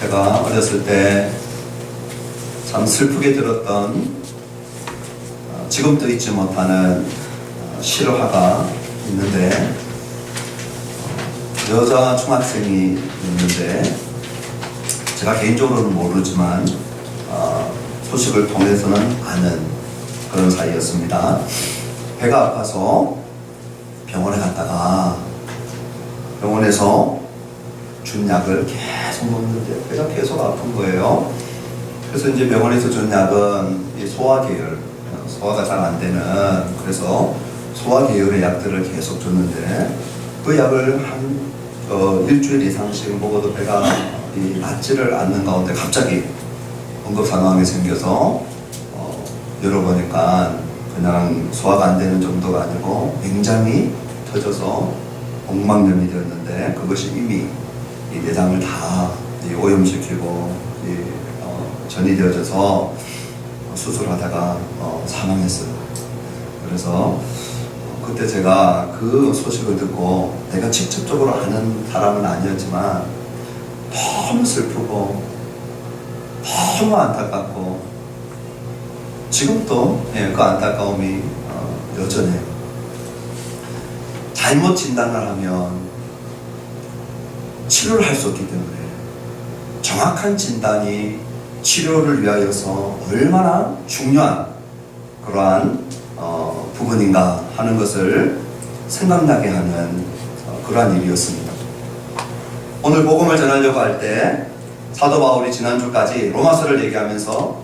제가 어렸을 때 참 슬프게 들었던 지금도 잊지 못하는 실화가 있는데, 여자 중학생이 있는데 제가 개인적으로는 모르지만 소식을 통해서는 아는 그런 사이였습니다. 배가 아파서 병원에 갔다가 병원에서 준 약을 계속 먹는데 배가 계속 아픈 거예요. 그래서 이제 병원에서 준 약은 이 소화 계열, 소화가 잘 안 되는, 그래서 소화 계열의 약들을 계속 줬는데 그 약을 한 일주일 이상씩 먹어도 배가 낫지를 않는 가운데 갑자기 응급 상황이 생겨서 열어보니까 그냥 소화가 안 되는 정도가 아니고 굉장히 터져서 복막염이 되었는데, 그것이 이미 이 내장을 다 오염시키고 전이 되어져서 수술하다가 사망했어요. 그래서 그때 제가 그 소식을 듣고, 내가 직접적으로 아는 사람은 아니었지만 너무 슬프고 너무 안타깝고, 지금도 그 안타까움이 여전해요. 잘못 진단을 하면 치료를 할 수 없기 때문에 정확한 진단이 치료를 위하여서 얼마나 중요한 그러한 부분인가 하는 것을 생각나게 하는 그러한 일이었습니다. 오늘 복음을 전하려고 할 때 사도 바울이 지난주까지 로마서를 얘기하면서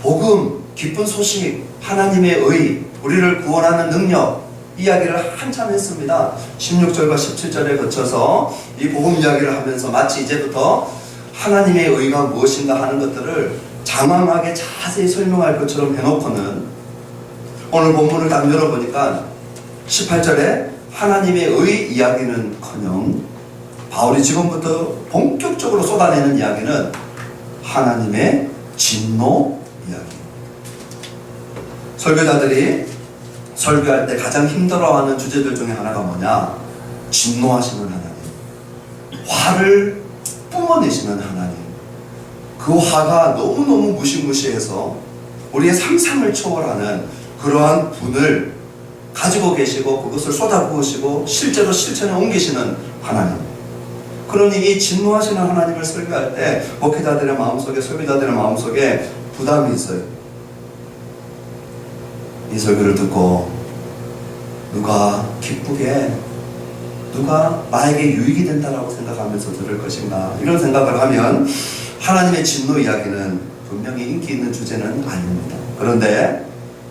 복음, 기쁜 소식, 하나님의 의, 우리를 구원하는 능력 이야기를 한참 했습니다. 16절과 17절에 거쳐서 이 복음 이야기를 하면서 마치 이제부터 하나님의 의가 무엇인가 하는 것들을 장황하게 자세히 설명할 것처럼 해놓고는, 오늘 본문을 딱 열어보니까 18절에 하나님의 의 이야기는커녕 바울이 지금부터 본격적으로 쏟아내는 이야기는 하나님의 진노 이야기. 설교자들이 설교할 때 가장 힘들어하는 주제들 중에 하나가 뭐냐? 진노하시는 하나님, 화를 뿜어내시는 하나님. 그 화가 너무너무 무시무시해서 우리의 상상을 초월하는 그러한 분을 가지고 계시고 그것을 쏟아부으시고 실제로 실천에 옮기시는 하나님. 그러니 이 진노하시는 하나님을 설교할 때 목회자들의 마음속에, 설교자들의 마음속에 부담이 있어요. 이 설교를 듣고 누가 기쁘게, 누가 나에게 유익이 된다라고 생각하면서 들을 것인가, 이런 생각을 하면 하나님의 진노 이야기는 분명히 인기 있는 주제는 아닙니다. 그런데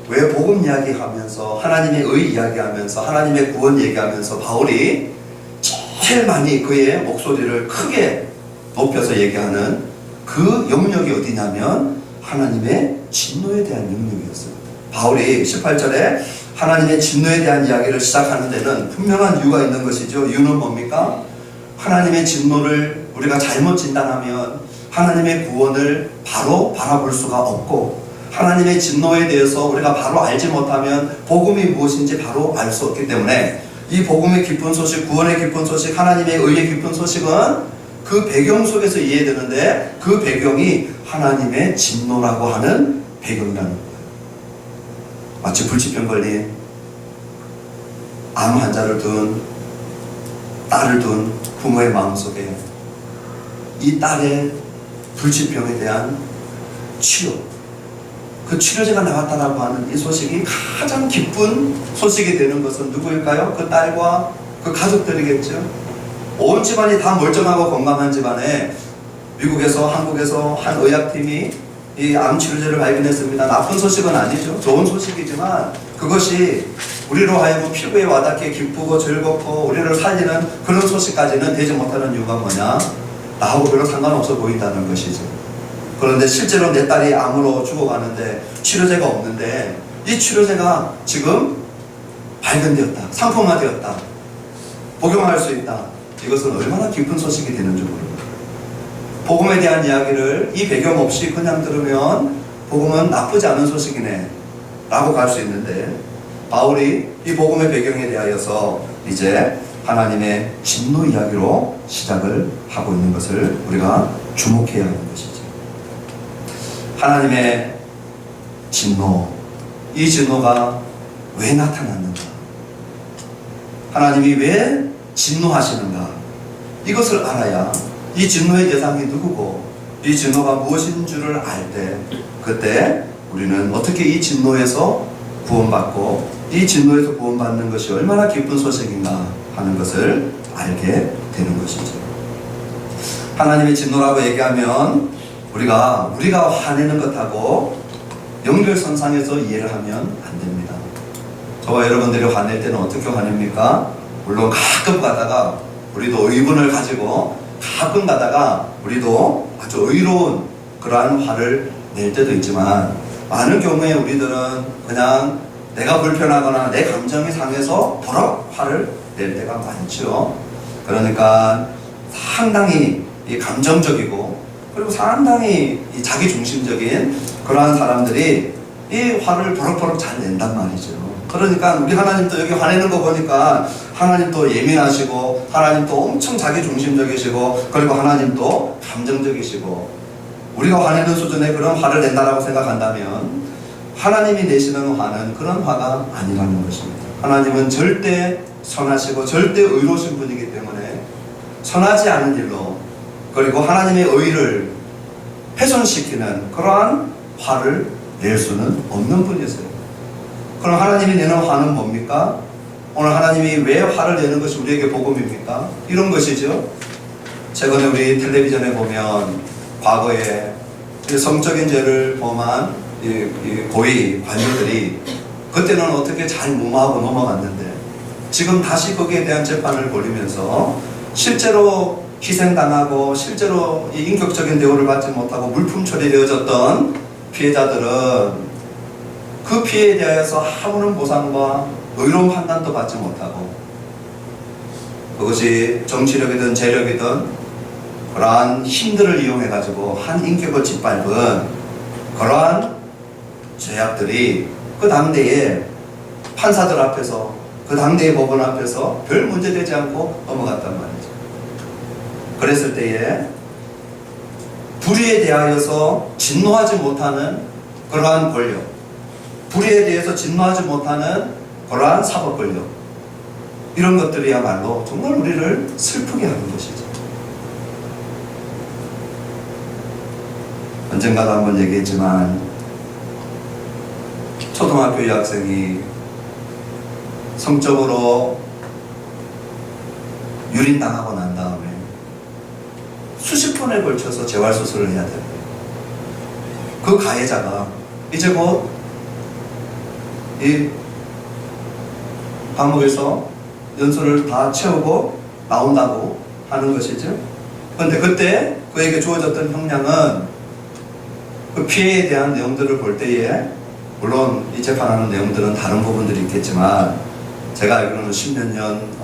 왜 복음 이야기하면서, 하나님의 의 이야기하면서, 하나님의 구원 얘기하면서 바울이 제일 많이 그의 목소리를 크게 높여서 얘기하는 그 영역이 어디냐면 하나님의 진노에 대한 영역이었습니다. 바울이 18절에 하나님의 진노에 대한 이야기를 시작하는 데는 분명한 이유가 있는 것이죠. 이유는 뭡니까? 하나님의 진노를 우리가 잘못 진단하면 하나님의 구원을 바로 바라볼 수가 없고, 하나님의 진노에 대해서 우리가 바로 알지 못하면 복음이 무엇인지 바로 알 수 없기 때문에, 이 복음의 기쁜 소식, 구원의 기쁜 소식, 하나님의 의의 기쁜 소식은 그 배경 속에서 이해되는데, 그 배경이 하나님의 진노라고 하는 배경이라는 거예요. 마치 불치병 걸린 암 환자를 둔, 딸을 둔 부모의 마음속에 이 딸의 불치병에 대한 치료, 그 치료제가 나왔다라고 하는 이 소식이 가장 기쁜 소식이 되는 것은 누구일까요? 그 딸과 그 가족들이겠죠. 온 집안이 다 멀쩡하고 건강한 집안에 미국에서, 한국에서 한 의학팀이 이 암 치료제를 발견했습니다. 나쁜 소식은 아니죠. 좋은 소식이지만 그것이 우리로 하여금 피부에 와닿게 기쁘고 즐겁고 우리를 살리는 그런 소식까지는 되지 못하는 이유가 뭐냐? 나하고 별로 상관없어 보인다는 것이죠. 그런데 실제로 내 딸이 암으로 죽어가는데 치료제가 없는데, 이 치료제가 지금 발견되었다, 상품화되었다, 복용할 수 있다. 이것은 얼마나 기쁜 소식이 되는지 모릅니다. 복음에 대한 이야기를 이 배경 없이 그냥 들으면 복음은 나쁘지 않은 소식이네 라고 갈 수 있는데, 바울이 이 복음의 배경에 대하여서 이제 하나님의 진노 이야기로 시작을 하고 있는 것을 우리가 주목해야 하는 것이죠. 하나님의 진노, 이 진노가 왜 나타났는가? 하나님이 왜 진노하시는가? 이것을 알아야 이 진노의 대상이 누구고 이 진노가 무엇인 줄을 알 때, 그때 우리는 어떻게 이 진노에서 구원받고 이 진노에서 구원받는 것이 얼마나 기쁜 소식인가 하는 것을 알게 되는 것이죠. 하나님의 진노라고 얘기하면 우리가 화내는 것하고 연결선상에서 이해를 하면 안 됩니다. 저와 여러분들이 화낼 때는 어떻게 화냅니까? 물론 가끔 가다가 우리도 의분을 가지고 가끔 가다가 우리도 아주 의로운 그러한 화를 낼 때도 있지만, 많은 경우에 우리들은 그냥 내가 불편하거나 내 감정이 상해서 버럭 화를 낼 때가 많죠. 그러니까 상당히 이 감정적이고 그리고 상당히 이 자기중심적인 그러한 사람들이 이 화를 버럭버럭 잘 낸단 말이죠. 그러니까 우리 하나님도 여기 화내는 거 보니까 하나님도 예민하시고 하나님도 엄청 자기중심적이시고 그리고 하나님도 감정적이시고, 우리가 화내는 수준의 그런 화를 낸다라고 생각한다면 하나님이 내시는 화는 그런 화가 아니라는 것입니다. 하나님은 절대 선하시고 절대 의로우신 분이기 때문에 선하지 않은 일로 그리고 하나님의 의를 훼손시키는 그러한 화를 낼 수는 없는 분이세요. 그럼 하나님이 내는 화는 뭡니까? 오늘 하나님이 왜 화를 내는 것이 우리에게 복음입니까? 이런 것이죠. 최근에 우리 텔레비전에 보면 과거에 성적인 죄를 범한 이 고위 관료들이 그때는 어떻게 잘 무마하고 넘어갔는데 지금 다시 거기에 대한 재판을 벌이면서 실제로 희생당하고 실제로 이 인격적인 대우를 받지 못하고 물품 처리되어졌던 피해자들은 그 피해에 대해서 아무런 보상과 의로운 판단도 받지 못하고, 그것이 정치력이든 재력이든 그러한 힘들을 이용해 가지고 한 인격을 짓밟은 그러한 죄악들이 그 당대에 판사들 앞에서 그 당대의 법원 앞에서 별 문제되지 않고 넘어갔단 말이죠. 그랬을 때에 불의에 대하여서 진노하지 못하는 그러한 권력, 불의에 대해서 진노하지 못하는 그러한 사법 권력, 이런 것들이야말로 정말 우리를 슬프게 하는 것이죠. 언젠가도 한번 얘기했지만 초등학교 여학생이 성적으로 유린당하고 난 다음에 수십 번에 걸쳐서 재활수술을 해야 됩니다. 그 가해자가 이제 곧 이 감옥에서 연수를 다 채우고 나온다고 하는 것이죠. 그런데 그때 그에게 주어졌던 형량은 그 피해에 대한 내용들을 볼 때에, 물론 이 재판하는 내용들은 다른 부분들이 있겠지만 제가 알기로는 10몇 년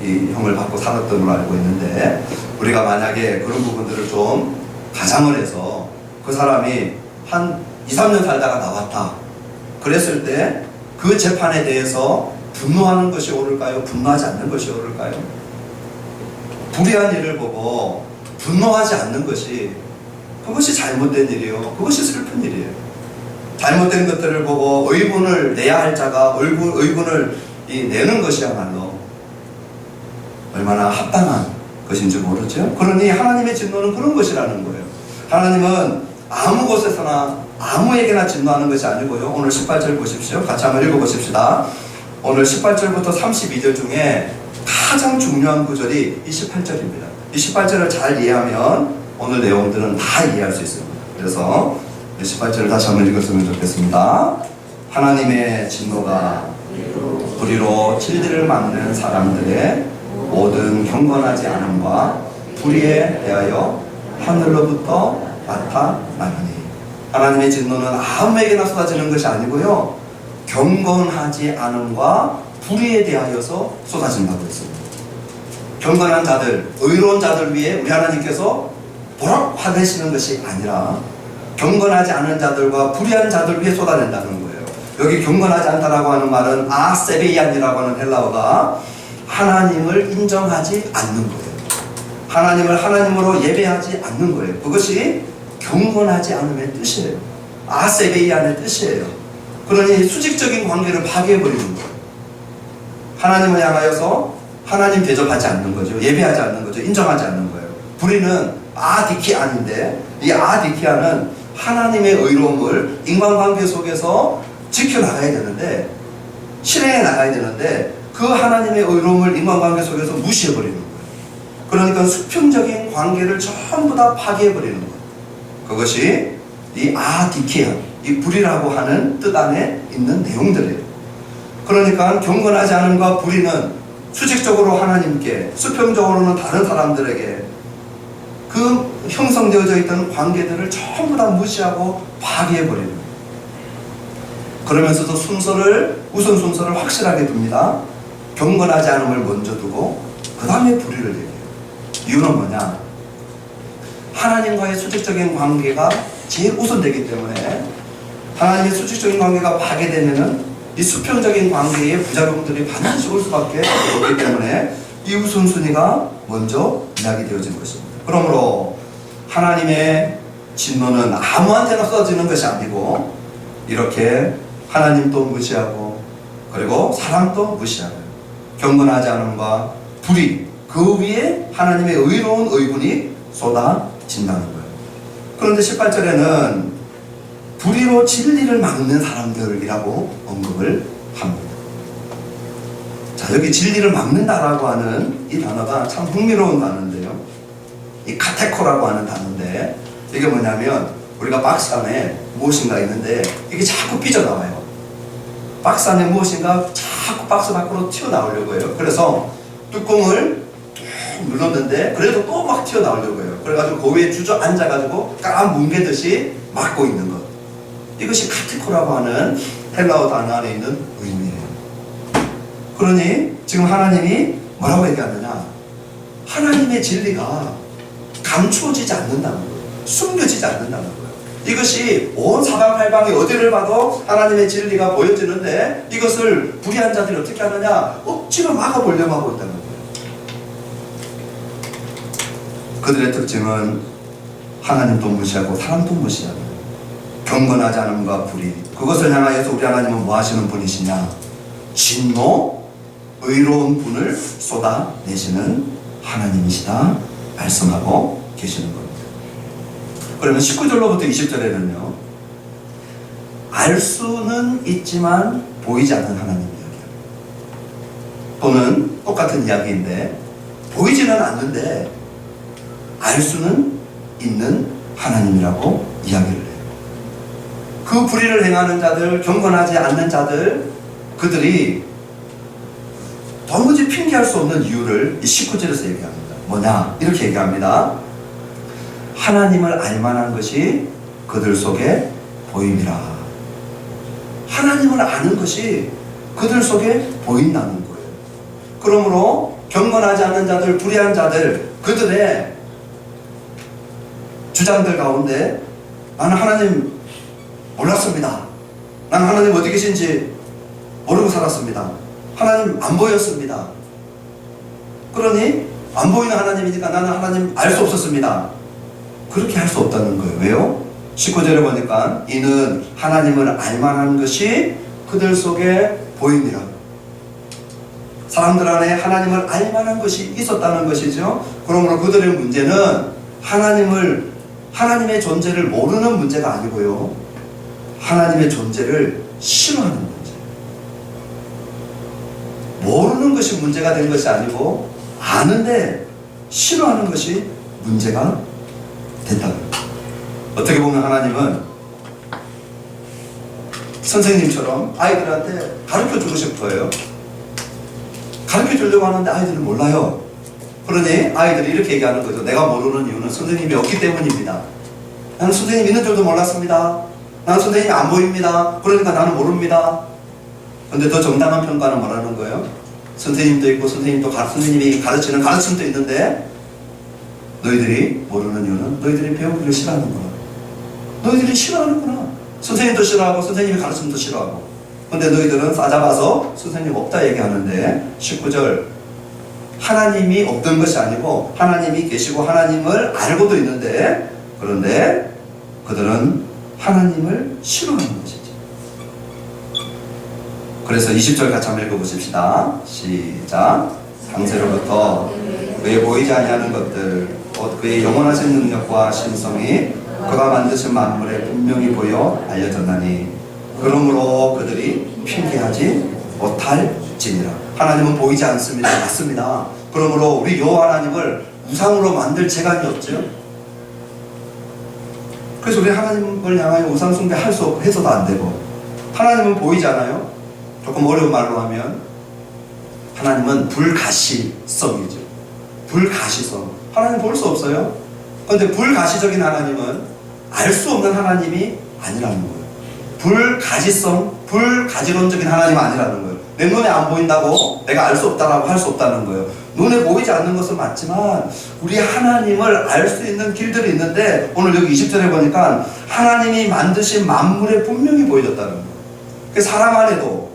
이 형을 받고 살았던 걸로 알고 있는데, 우리가 만약에 그런 부분들을 좀 가정을 해서 그 사람이 한 2, 3년 살다가 나왔다 그랬을 때 그 재판에 대해서 분노하는 것이 옳을까요? 분노하지 않는 것이 옳을까요? 불의한 일을 보고 분노하지 않는 것이, 그것이 잘못된 일이요, 그것이 슬픈 일이에요. 잘못된 것들을 보고 의분을 내야 할 자가 의분을 내는 것이야말로 얼마나 합당한 것인지 모르죠. 그러니 하나님의 진노는 그런 것이라는 거예요. 하나님은 아무 곳에서나 아무에게나 진노하는 것이 아니고요. 오늘 18절 보십시오. 같이 한번 읽어보십시다. 오늘 18절부터 32절 중에 가장 중요한 구절이 이 18절입니다. 이 18절을 잘 이해하면 오늘 내용들은 다 이해할 수 있습니다. 그래서 18절을 다시 한번 읽었으면 좋겠습니다. 하나님의 진노가 불의로 진리를 막는 사람들의 모든 경건하지 않음과 불의에 대하여 하늘로부터 나타나느니, 하나님의 진노는 아무에게나 쏟아지는 것이 아니고요, 경건하지 않음과 불의에 대하여서 쏟아진다고 했습니다. 경건한 자들, 의로운 자들 위해 우리 하나님께서 보락 화내시는 것이 아니라 경건하지 않은 자들과 불의한 자들 위해 쏟아낸다는 거예요. 여기 경건하지 않다라고 하는 말은 아세베이안이라고 하는 헬라어가 하나님을 인정하지 않는 거예요. 하나님을 하나님으로 예배하지 않는 거예요. 그것이 경건하지 않음의 뜻이에요. 아세베이안의 뜻이에요. 그러니 수직적인 관계를 파괴해버리는 거예요. 하나님을 향하여서 하나님 대접하지 않는 거죠. 예배하지 않는 거죠. 인정하지 않는 거예요. 불의는 아디키안인데, 이 아디키안은 하나님의 의로움을 인간관계 속에서 지켜나가야 되는데, 실행해 나가야 되는데, 그 하나님의 의로움을 인간관계 속에서 무시해버리는 거예요. 그러니까 수평적인 관계를 전부 다 파괴해버리는 거예요. 그것이 이 아디키안, 이 불의라고 하는 뜻 안에 있는 내용들이에요. 그러니까 경건하지 않음과 불의는 수직적으로 하나님께, 수평적으로는 다른 사람들에게 그 형성되어져 있던 관계들을 전부 다 무시하고 파괴해버리는 거예요. 그러면서도 우선 순서를 확실하게 둡니다. 경건하지 않음을 먼저 두고 그 다음에 불의를 얘기해요. 이유는 뭐냐? 하나님과의 수직적인 관계가 제일 우선되기 때문에, 하나님의 수직적인 관계가 파괴되면은 이 수평적인 관계의 부작용들이 반드시 올 수밖에 없기 때문에 이 우선순위가 먼저 이야기되어진 것입니다. 그러므로 하나님의 진노는 아무한테나 쏟아지는 것이 아니고, 이렇게 하나님도 무시하고 그리고 사람도 무시하고 경건하지 않음과 불의, 그 위에 하나님의 의로운 의군이 쏟아진다는 거예요. 그런데 18절에는 불의로 진리를 막는 사람들이라고 언급을 합니다. 자, 여기 진리를 막는다라고 하는 이 단어가 참 흥미로운 단어인데요. 이 카테코라고 하는 단어인데, 이게 뭐냐면 우리가 박스 안에 무엇인가 있는데 이게 자꾸 삐져나와요. 박스 안에 무엇인가 자꾸 박스 밖으로 튀어나오려고 해요. 그래서 뚜껑을 툭 눌렀는데 그래도 또 막 튀어나오려고 해요. 그래가지고 그 위에 주저앉아가지고 ቃ 뭉개듯이 막고 있는 것. 이것이 카테코라고 하는 헬라어 단어 안에 있는 의미예요. 그러니 지금 하나님이 뭐라고 얘기하느냐? 하나님의 진리가 감추어지지 않는다는 거예요. 숨겨지지 않는다는 거예요. 이것이 온 사방팔방에 어디를 봐도 하나님의 진리가 보여지는데, 이것을 불의한 자들이 어떻게 하느냐? 억지로 막아보려고 하고 있다는 거예요. 그들의 특징은 하나님도 무시하고 사람도 무시하고 경건하지 않음과 불의, 그것을 향하여서 우리 하나님은 뭐 하시는 분이시냐? 진노, 의로운 분을 쏟아내시는 하나님이시다 말씀하고 계시는 겁니다. 그러면 19절로부터 20절에는요, 알 수는 있지만 보이지 않는 하나님 이야기예요. 또는 똑같은 이야기인데 보이지는 않는데 알 수는 있는 하나님이라고 이야기를 해요. 그 불의를 행하는 자들, 경건하지 않는 자들, 그들이 도무지 핑계할 수 없는 이유를 이 19절에서 얘기합니다. 뭐냐? 이렇게 얘기합니다. 하나님을 알만한 것이 그들 속에 보임이라. 하나님을 아는 것이 그들 속에 보인다는 거예요. 그러므로 경건하지 않는 자들, 불의한 자들, 그들의 주장들 가운데 나는 하나님 몰랐습니다. 나는 하나님 어디 계신지 모르고 살았습니다. 하나님 안 보였습니다. 그러니 안 보이는 하나님이니까 나는 하나님 알 수 없었습니다. 그렇게 할 수 없다는 거예요. 왜요? 19절에 보니까 이는 하나님을 알만한 것이 그들 속에 보입니다. 사람들 안에 하나님을 알만한 것이 있었다는 것이죠. 그러므로 그들의 문제는 하나님의 존재를 모르는 문제가 아니고요, 하나님의 존재를 싫어하는 문제. 모르는 것이 문제가 된 것이 아니고 아는데 싫어하는 것이 문제가 됐다는 거예요. 어떻게 보면 하나님은 선생님처럼 아이들한테 가르쳐주고 싶어요. 가르쳐주려고 하는데 아이들은 몰라요. 그러니 아이들이 이렇게 얘기하는 거죠. 내가 모르는 이유는 선생님이 없기 때문입니다. 나는 선생님 있는 줄도 몰랐습니다. 나는 선생님이 안 보입니다. 그러니까 나는 모릅니다. 근데 더 정당한 평가는 뭐라는 거예요? 선생님도 있고 선생님이 가르치는 가르침도 있는데 너희들이 모르는 이유는 너희들이 배우기를 싫어하는 거야. 너희들이 싫어하는구나. 선생님도 싫어하고 선생님이 가르침도 싫어하고. 근데 너희들은 싸잡아서 선생님 없다 얘기하는데 19절 하나님이 없던 것이 아니고 하나님이 계시고 하나님을 알고도 있는데, 그런데 그들은 하나님을 싫어하는 것이죠. 그래서 20절 같이 한번 읽어보십시다. 시작. 창세로부터 그의 보이지 아니하는 것들, 곧 그의 영원하신 능력과 신성이 그가 만드신 만물에 분명히 보여 알려졌나니 그러므로 그들이 핑계하지 못할지니라. 하나님은 보이지 않습니다. 맞습니다. 그러므로 우리 여호와 하나님을 우상으로 만들 재간이 없죠. 그래서 우리 하나님을 향하여 우상 숭배 해서도 안 되고, 하나님은 보이지 않아요. 조금 어려운 말로 하면 하나님은 불가시성이죠. 불가시성. 하나님 볼 수 없어요. 그런데 불가시적인 하나님은 알 수 없는 하나님이 아니라는 거예요. 불가시성, 불가지론적인 하나님은 아니라는 거예요. 내 눈에 안 보인다고 내가 알 수 없다라고 할 수 없다는 거예요. 눈에 보이지 않는 것은 맞지만 우리 하나님을 알 수 있는 길들이 있는데, 오늘 여기 20절에 보니까 하나님이 만드신 만물에 분명히 보여졌다는 거예요. 사람 안에도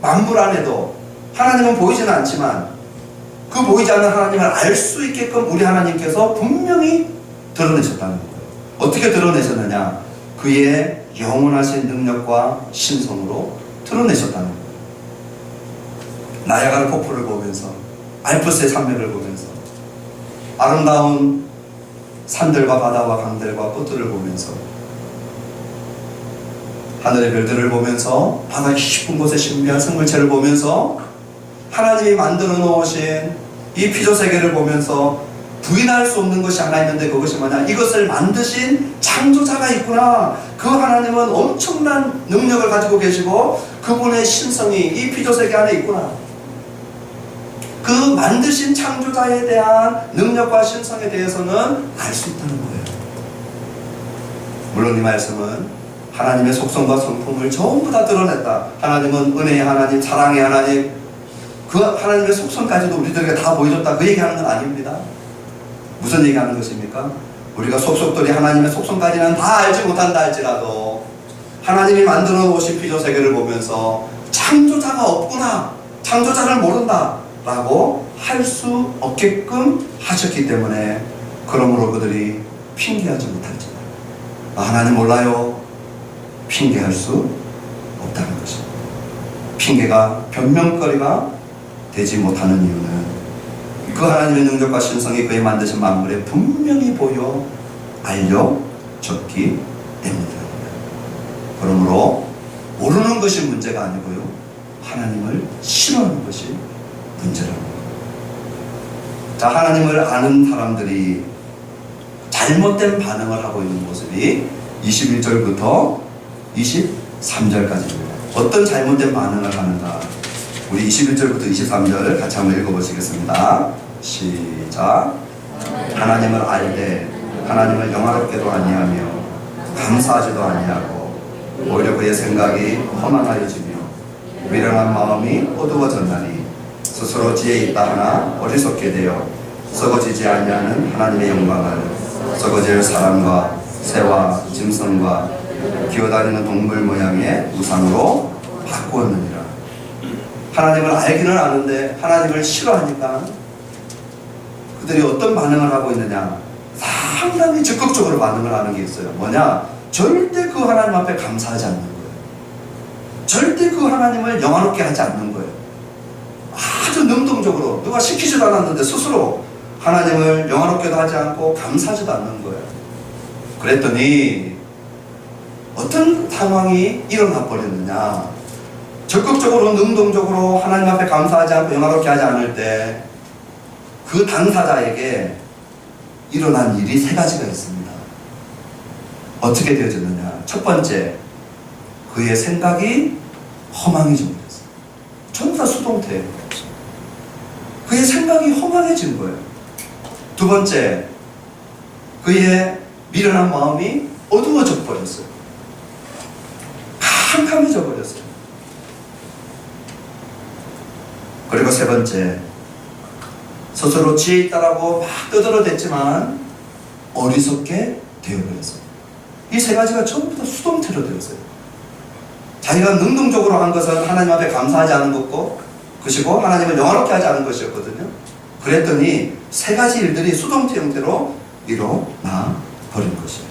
만물 안에도 하나님은 보이지는 않지만 그 보이지 않는 하나님을 알 수 있게끔 우리 하나님께서 분명히 드러내셨다는 거예요. 어떻게 드러내셨느냐? 그의 영원하신 능력과 신성으로 드러내셨다는 거예요. 나야가라 폭포를 보면서, 알프스의 산맥을 보면서, 아름다운 산들과 바다와 강들과 꽃들을 보면서, 하늘의 별들을 보면서, 바다 깊은 곳의 신비한 생물체를 보면서, 하나님이 만들어 놓으신 이 피조세계를 보면서 부인할 수 없는 것이 하나 있는데, 그것이 뭐냐? 이것을 만드신 창조자가 있구나. 그 하나님은 엄청난 능력을 가지고 계시고 그분의 신성이 이 피조세계 안에 있구나. 그 만드신 창조자에 대한 능력과 신성에 대해서는 알 수 있다는 거예요. 물론 이 말씀은 하나님의 속성과 성품을 전부 다 드러냈다. 하나님은 은혜의 하나님, 사랑의 하나님, 그 하나님의 속성까지도 우리들에게 다 보여줬다. 그 얘기하는 건 아닙니다. 무슨 얘기하는 것입니까? 우리가 속속들이 하나님의 속성까지는 다 알지 못한다 할지라도 하나님이 만들어 놓으신 피조세계를 보면서 창조자가 없구나, 창조자를 모른다 라고 할 수 없게끔 하셨기 때문에, 그러므로 그들이 핑계하지 못할지다. 하나님 몰라요. 핑계할 수 없다는 것입니다. 핑계가 변명거리가 되지 못하는 이유는 그 하나님의 능력과 신성이 그의 만드신 만물에 분명히 보여 알려졌기 때문입니다. 그러므로 모르는 것이 문제가 아니고요, 하나님을 싫어하는 것이 문제라는 거예요. 자, 하나님을 아는 사람들이 잘못된 반응을 하고 있는 모습이 21절부터 23절까지입니다. 어떤 잘못된 반응을 하는가? 우리 21절부터 23절 같이 한번 읽어보시겠습니다. 시작. 하나님을 알되 하나님을 영화롭게도 아니하며 감사하지도 아니하고 오히려 그의 생각이 허망하여지며 미련한 마음이 어두워졌나니 스스로 지혜 있다 하나 어리석게 되어 썩어지지 아니하는 하나님의 영광을 썩어질 사람과 새와 짐승과 기어다니는 동물 모양의 우상으로 바꾸었느니라. 하나님을 알기는 아는데 하나님을 싫어하니까 그들이 어떤 반응을 하고 있느냐? 상당히 적극적으로 반응을 하는 게 있어요. 뭐냐? 절대 그 하나님 앞에 감사하지 않는 거예요. 절대 그 하나님을 영화롭게 하지 않는 거예요. 아주 능동적으로, 누가 시키지도 않았는데 스스로 하나님을 영화롭게도 하지 않고 감사하지도 않는 거예요. 그랬더니 어떤 상황이 일어나 버렸느냐? 적극적으로 능동적으로 하나님 앞에 감사하지 않고 영화롭게 하지 않을 때 그 당사자에게 일어난 일이 세 가지가 있습니다. 어떻게 되어졌느냐? 첫 번째, 그의 생각이 허망해져 버렸어요. 전부 다 수동태예요. 그의 생각이 허망해진 거예요. 두 번째, 그의 미련한 마음이 어두워져 버렸어요. 캄캄해져 버렸어요. 그리고 세 번째, 스스로 지혜 있다라고 막 떠들어댔지만 어리석게 되어버렸어요. 이 세 가지가 전부 다 수동태로 되었어요. 자기가 능동적으로 한 것은 하나님 앞에 감사하지 않은 것이고 하나님을 영화롭게 하지 않은 것이었거든요. 그랬더니 세 가지 일들이 수동태 형태로 일어나 버린 것이에요.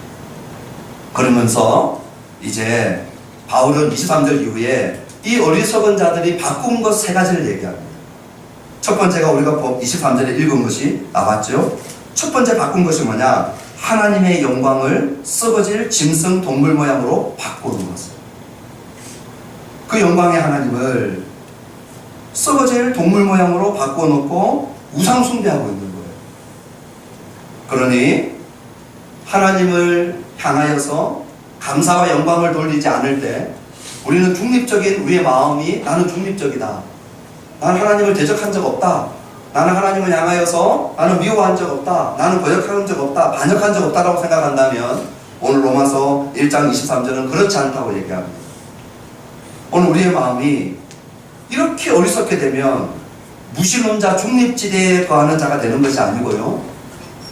그러면서 이제 바울은 23절 이후에 이 어리석은 자들이 바꾼 것 세 가지를 얘기합니다. 첫 번째가 우리가 23절에 읽은 것이 나왔죠. 첫 번째 바꾼 것이 뭐냐? 하나님의 영광을 썩어질 짐승 동물 모양으로 바꾸는 것을. 그 영광의 하나님을 썩어질 동물 모양으로 바꿔놓고 우상 숭배하고 있는 거예요. 그러니 하나님을 향하여서 감사와 영광을 돌리지 않을 때 우리는 중립적인 우리의 마음이 나는 중립적이다. 나는 하나님을 대적한 적 없다. 나는 하나님을 향하여서 나는 미워한 적 없다. 나는 거역한 적 없다. 반역한 적 없다라고 생각한다면 오늘 로마서 1장 23절은 그렇지 않다고 얘기합니다. 오늘 우리의 마음이 이렇게 어리석게 되면 무신론자 중립지대에 거하는 자가 되는 것이 아니고요.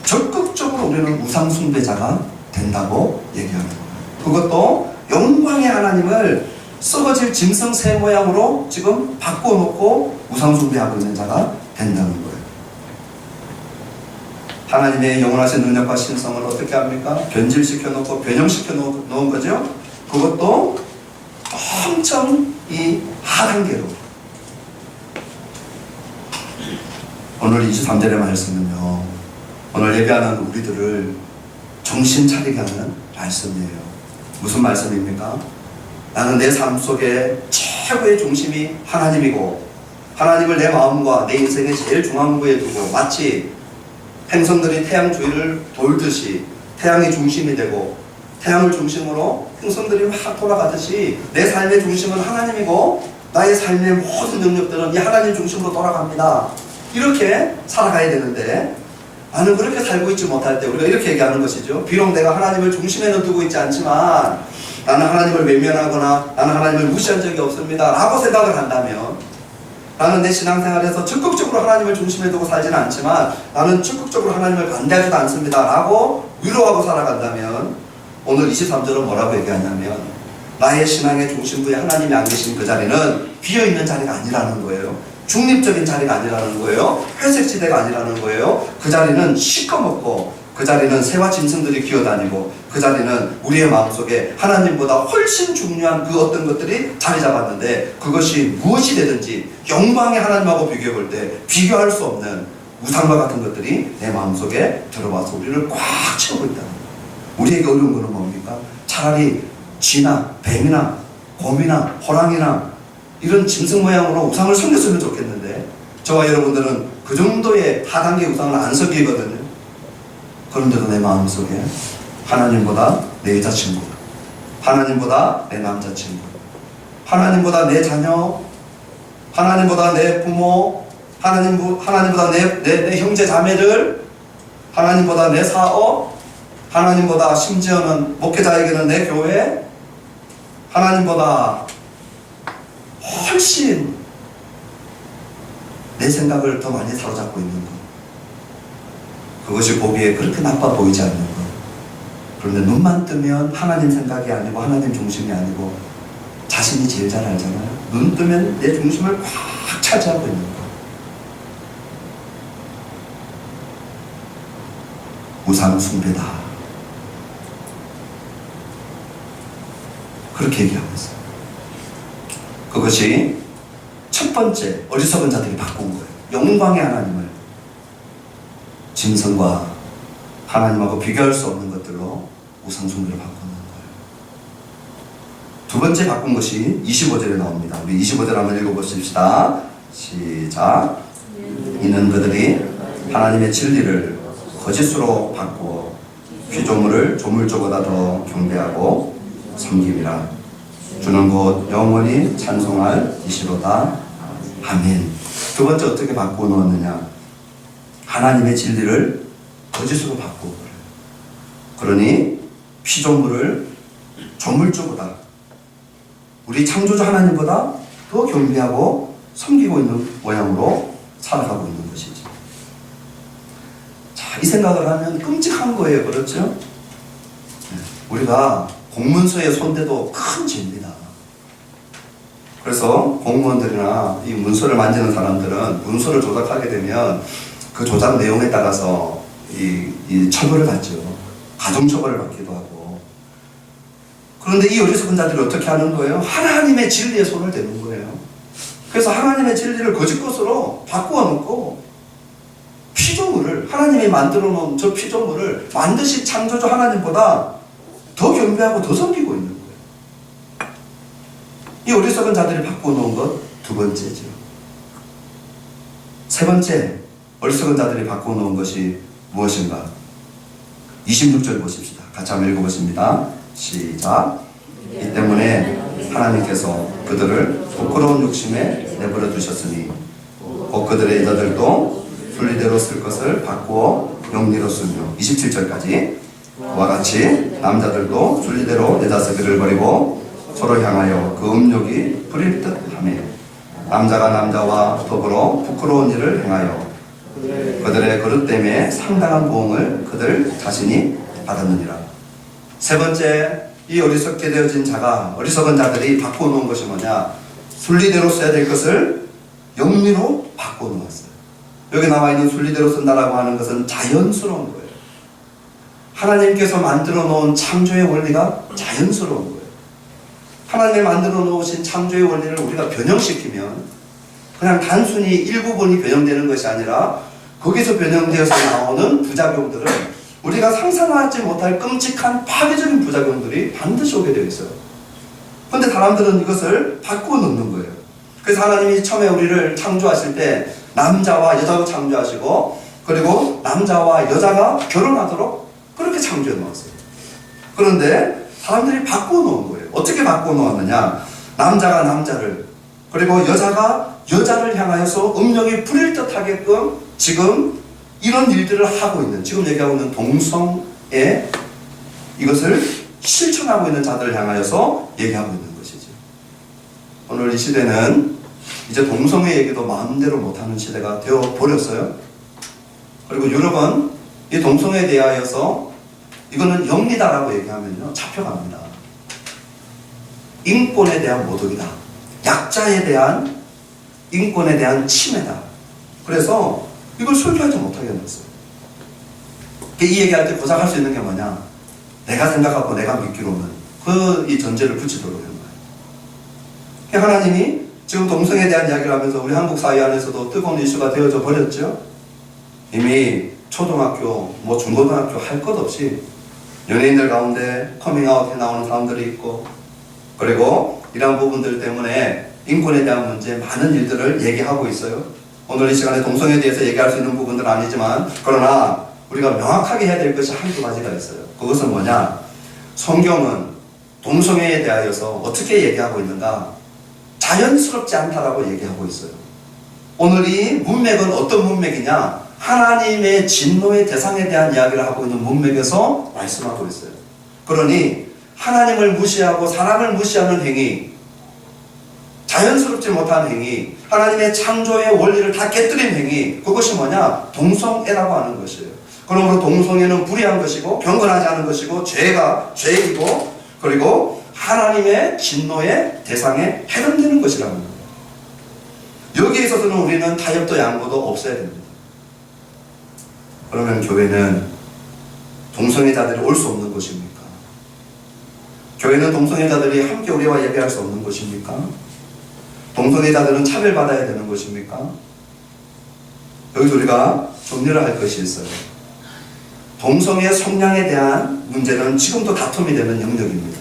적극적으로 우리는 우상숭배자가 된다고 얘기하는 거예요. 그것도 영광의 하나님을 썩어질 짐승 새 모양으로 지금 바꿔놓고 우상숭배하고 있는 자가 된다는 거예요. 하나님의 영원하신 능력과 신성을 어떻게 합니까? 변질시켜놓고 변형시켜 놓은 거죠. 그것도 엄청 이 하단계로. 오늘 23절의 말씀은요, 오늘 예배하는 우리들을 정신 차리게 하는 말씀이에요. 무슨 말씀입니까? 나는 내 삶 속에 최고의 중심이 하나님이고 하나님을 내 마음과 내 인생의 제일 중앙부에 두고 마치 행성들이 태양 주위를 돌듯이 태양이 중심이 되고 태양을 중심으로 행성들이 막 돌아가듯이 내 삶의 중심은 하나님이고 나의 삶의 모든 능력들은 이 하나님 중심으로 돌아갑니다. 이렇게 살아가야 되는데 나는 그렇게 살고 있지 못할 때 우리가 이렇게 얘기하는 것이죠. 비록 내가 하나님을 중심에는 두고 있지 않지만 나는 하나님을 외면하거나 나는 하나님을 무시한 적이 없습니다 라고 생각을 한다면, 나는 내 신앙생활에서 적극적으로 하나님을 중심에 두고 살지는 않지만 나는 적극적으로 하나님을 반대하지도 않습니다 라고 위로하고 살아간다면, 오늘 23절은 뭐라고 얘기하냐면 나의 신앙의 중심부에 하나님이 안 계신 그 자리는 비어있는 자리가 아니라는 거예요. 중립적인 자리가 아니라는 거예요. 회색지대가 아니라는 거예요. 그 자리는 시꺼멓고 그 자리는 새와 짐승들이 기어다니고 그 자리는 우리의 마음속에 하나님보다 훨씬 중요한 그 어떤 것들이 자리 잡았는데, 그것이 무엇이 되든지 영광의 하나님하고 비교해 볼 때 비교할 수 없는 우상과 같은 것들이 내 마음속에 들어와서 우리를 꽉 채우고 있다는 거예요. 우리에게 어려운 것은 뭡니까? 차라리 쥐나 뱀이나 곰이나 호랑이나 이런 짐승 모양으로 우상을 섬겼으면 좋겠는데 저와 여러분들은 그 정도의 하단계 우상을 안 섬기거든요. 그런데도 내 마음속에 하나님보다 내 여자친구, 하나님보다 내 남자친구, 하나님보다 내 자녀, 하나님보다 내 부모, 하나님보다 내 형제 자매들, 하나님보다 내 사업, 하나님보다 심지어는 목회자에게는 내 교회, 하나님보다 훨씬 내 생각을 더 많이 사로잡고 있는 것, 그것이 보기에 그렇게 나빠 보이지 않는 것. 그런데 눈만 뜨면 하나님 생각이 아니고 하나님 중심이 아니고 자신이 제일 잘 알잖아요. 눈 뜨면 내 중심을 꽉 차지하고 있는 것. 우상 숭배다, 그렇게 얘기하고 있어요. 그것이 첫 번째 어리석은 자들이 바꾼 거예요. 영광의 하나님을 짐승과 하나님하고 비교할 수 없는 것들로 우상 숭배를 바꾸는 거예요. 두 번째 바꾼 것이 25절에 나옵니다. 우리 25절 한번 읽어보십시다. 시작. 이는 그들이 하나님의 진리를 거짓으로 바꾸어 피조물을 조물조보다 더 경배하고 섬김이라. 주는 곧 영원히 찬송할 이시로다. 아멘. 두 번째 어떻게 바꾸어 놓았느냐? 하나님의 진리를 거짓으로 바꾸어 버려요. 그러니 피조물을 조물조보다, 우리 창조주 하나님보다 더 경배하고 섬기고 있는 모양으로 살아가고 있는 것이죠. 자, 이 생각을 하면 끔찍한 거예요. 그렇죠? 우리가 공문서에 손대도 큰 죄입니다. 그래서 공무원들이나 이 문서를 만지는 사람들은 문서를 조작하게 되면 그 조작 내용에 따라서 이 처벌을 받죠. 가중처벌을 받기도 하고. 그런데 이 어리석은 자들이 어떻게 하는 거예요? 하나님의 진리에 손을 대는 거예요. 그래서 하나님의 진리를 거짓 것으로 바꾸어 놓고 피조물을, 하나님이 만들어 놓은 저 피조물을 반드시 창조주 하나님보다 더 경배하고 더 섬기고 있는 거예요. 이 어리석은 자들이 바꾸어 놓은 것 두 번째죠. 세 번째, 어리석은 자들이 바꾸어 놓은 것이 무엇인가? 26절 보십시다. 같이 한번 읽어보십니다. 시작. 이 때문에 하나님께서 그들을 부끄러운 욕심에 내버려 두셨으니 곧 그들의 여자들도 순리대로 쓸 것을 바꾸어 영리로 쓰며 27절까지 그와 같이 남자들도 순리대로 여자 쓰기를 버리고 서로 향하여 그 음욕이 부릴 듯 하며 남자가 남자와 더불어 부끄러운 일을 행하여 그들의 그릇 때문에 상당한 보응을 그들 자신이 받았느니라. 세 번째, 이 어리석게 되어진 자가, 어리석은 자들이 바꿔놓은 것이 뭐냐? 순리대로 써야 될 것을 영리로 바꿔놓았어요. 여기 나와 있는 순리대로 쓴다라고 하는 것은 자연스러운 거예요. 하나님께서 만들어 놓은 창조의 원리가 자연스러운 거예요. 하나님이 만들어 놓으신 창조의 원리를 우리가 변형시키면 그냥 단순히 일부분이 변형되는 것이 아니라 거기서 변형되어서 나오는 부작용들은 우리가 상상하지 못할 끔찍한 파괴적인 부작용들이 반드시 오게 되어 있어요. 그런데 사람들은 이것을 바꾸어 놓는 거예요. 그래서 하나님이 처음에 우리를 창조하실 때 남자와 여자로 창조하시고 그리고 남자와 여자가 결혼하도록 그렇게 창조해 놓았어요. 그런데 사람들이 바꾸어 놓은 거예요. 어떻게 바꾸어 놓았느냐? 남자가 남자를 그리고 여자가 여자를 향하여서 음욕이 부릴 듯 하게끔 지금 이런 일들을 하고 있는, 지금 얘기하고 있는 동성애, 이것을 실천하고 있는 자들을 향하여서 얘기하고 있는 것이죠. 오늘 이 시대는 이제 동성애 얘기도 마음대로 못하는 시대가 되어버렸어요. 그리고 유럽은 이 동성애에 대하여서 이거는 영리다라고 얘기하면요 잡혀갑니다. 인권에 대한 모독이다. 약자에 대한 인권에 대한 침해다. 그래서 이걸 설교하지 못하게 해놨어요. 이 얘기할 때 고작할 수 있는 게 뭐냐? 내가 생각하고 내가 믿기로는 이 전제를 붙이도록 하는 거예요. 하나님이 지금 동성애에 대한 이야기를 하면서 우리 한국 사회 안에서도 뜨거운 이슈가 되어져 버렸죠. 이미 초등학교, 중고등학교 할 것 없이 연예인들 가운데 커밍아웃 해 나오는 사람들이 있고 그리고 이러한 부분들 때문에 인권에 대한 문제 많은 일들을 얘기하고 있어요. 오늘 이 시간에 동성애에 대해서 얘기할 수 있는 부분들은 아니지만 그러나 우리가 명확하게 해야 될 것이 한두 가지가 있어요. 그것은 뭐냐? 성경은 동성애에 대하여서 어떻게 얘기하고 있는가? 자연스럽지 않다라고 얘기하고 있어요. 오늘 이 문맥은 어떤 문맥이냐? 하나님의 진노의 대상에 대한 이야기를 하고 있는 문맥에서 말씀하고 있어요. 그러니 하나님을 무시하고 사람을 무시하는 행위, 자연스럽지 못한 행위, 하나님의 창조의 원리를 다 깨뜨린 행위, 그것이 뭐냐? 동성애라고 하는 것이에요. 그러므로 동성애는 불의한 것이고 경건하지 않은 것이고 죄이고 그리고 하나님의 진노의 대상에 해당되는 것이라는 거예요. 여기에 있어서는 우리는 타협도 양보도 없어야 됩니다. 그러면 교회는 동성애자들이 올 수 없는 곳입니까? 교회는 동성애자들이 함께 우리와 예배할 수 없는 곳입니까? 동성애자들은 차별받아야 되는 것입니까? 여기서 우리가 정리를 할 것이 있어요. 동성애 성향에 대한 문제는 지금도 다툼이 되는 영역입니다.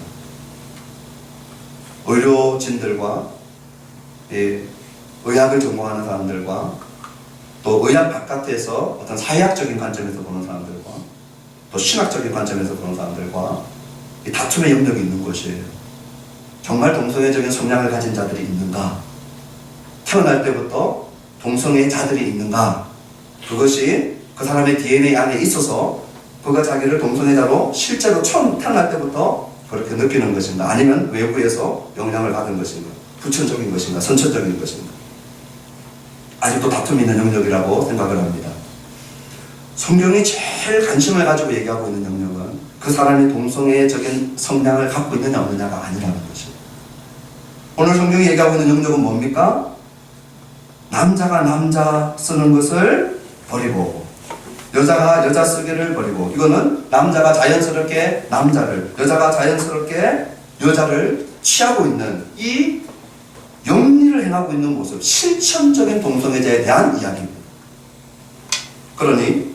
의료진들과 의학을 전공하는 사람들과 또 의학 바깥에서 어떤 사회학적인 관점에서 보는 사람들과 또 신학적인 관점에서 보는 사람들과 이 다툼의 영역이 있는 것이에요. 정말 동성애적인 성향을 가진 자들이 있는가? 태어날 때부터 동성애 자들이 있는가? 그것이 그 사람의 DNA 안에 있어서 그가 자기를 동성애자로 실제로 처음 태어날 때부터 그렇게 느끼는 것인가? 아니면 외부에서 영향을 받은 것인가? 부천적인 것인가? 선천적인 것인가? 아직도 다툼이 있는 영역이라고 생각을 합니다. 성경이 제일 관심을 가지고 얘기하고 있는 영역은 그 사람이 동성애적인 성향을 갖고 있느냐 없느냐가 아니라는 것이에요. 오늘 성경이 얘기하고 있는 영역은 뭡니까? 남자가 남자 쓰는 것을 버리고, 여자가 여자 쓰기를 버리고, 이거는 남자가 자연스럽게 남자를, 여자가 자연스럽게 여자를 취하고 있는 이 영리를 행하고 있는 모습, 실천적인 동성애자에 대한 이야기입니다. 그러니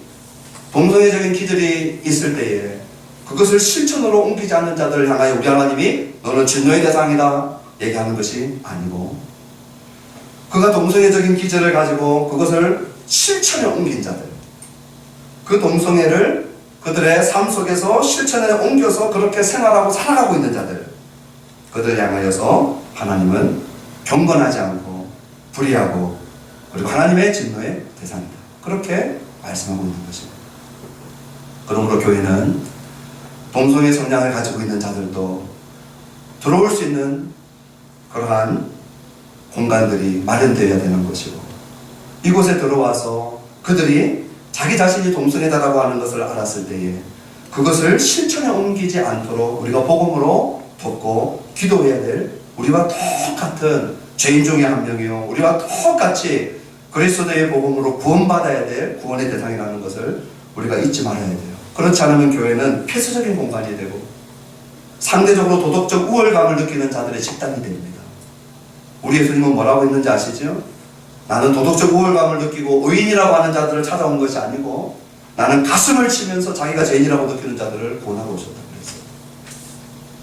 동성애적인 기질이 있을 때에 그것을 실천으로 옮기지 않는 자들을 향하여 우리 하나님이 너는 진노의 대상이다 얘기하는 것이 아니고, 그가 동성애적인 기질을 가지고 그것을 실천에 옮긴 자들, 그 동성애를 그들의 삶 속에서 실천에 옮겨서 그렇게 생활하고 살아가고 있는 자들, 그들을 향하여서 하나님은 경건하지 않고 불의하고 그리고 하나님의 진노의 대상이다, 그렇게 말씀하고 있는 것입니다. 그러므로 교회는 동성애 성향을 가지고 있는 자들도 들어올 수 있는 그러한 공간들이 마련되어야 되는 것이고, 이곳에 들어와서 그들이 자기 자신이 동성애다라고 하는 것을 알았을 때에 그것을 실천에 옮기지 않도록 우리가 복음으로 돕고 기도해야 될, 우리와 똑같은 죄인 중에 한 명이요, 우리와 똑같이 그리스도의 복음으로 구원받아야 될 구원의 대상이라는 것을 우리가 잊지 말아야 돼요. 그렇지 않으면 교회는 폐쇄적인 공간이 되고 상대적으로 도덕적 우월감을 느끼는 자들의 집단이 됩니다. 우리 예수님은 뭐라고 했는지 아시죠? 나는 도덕적 우월감을 느끼고 의인이라고 하는 자들을 찾아온 것이 아니고 나는 가슴을 치면서 자기가 죄인이라고 느끼는 자들을 구원하고 오셨다고 그랬어요.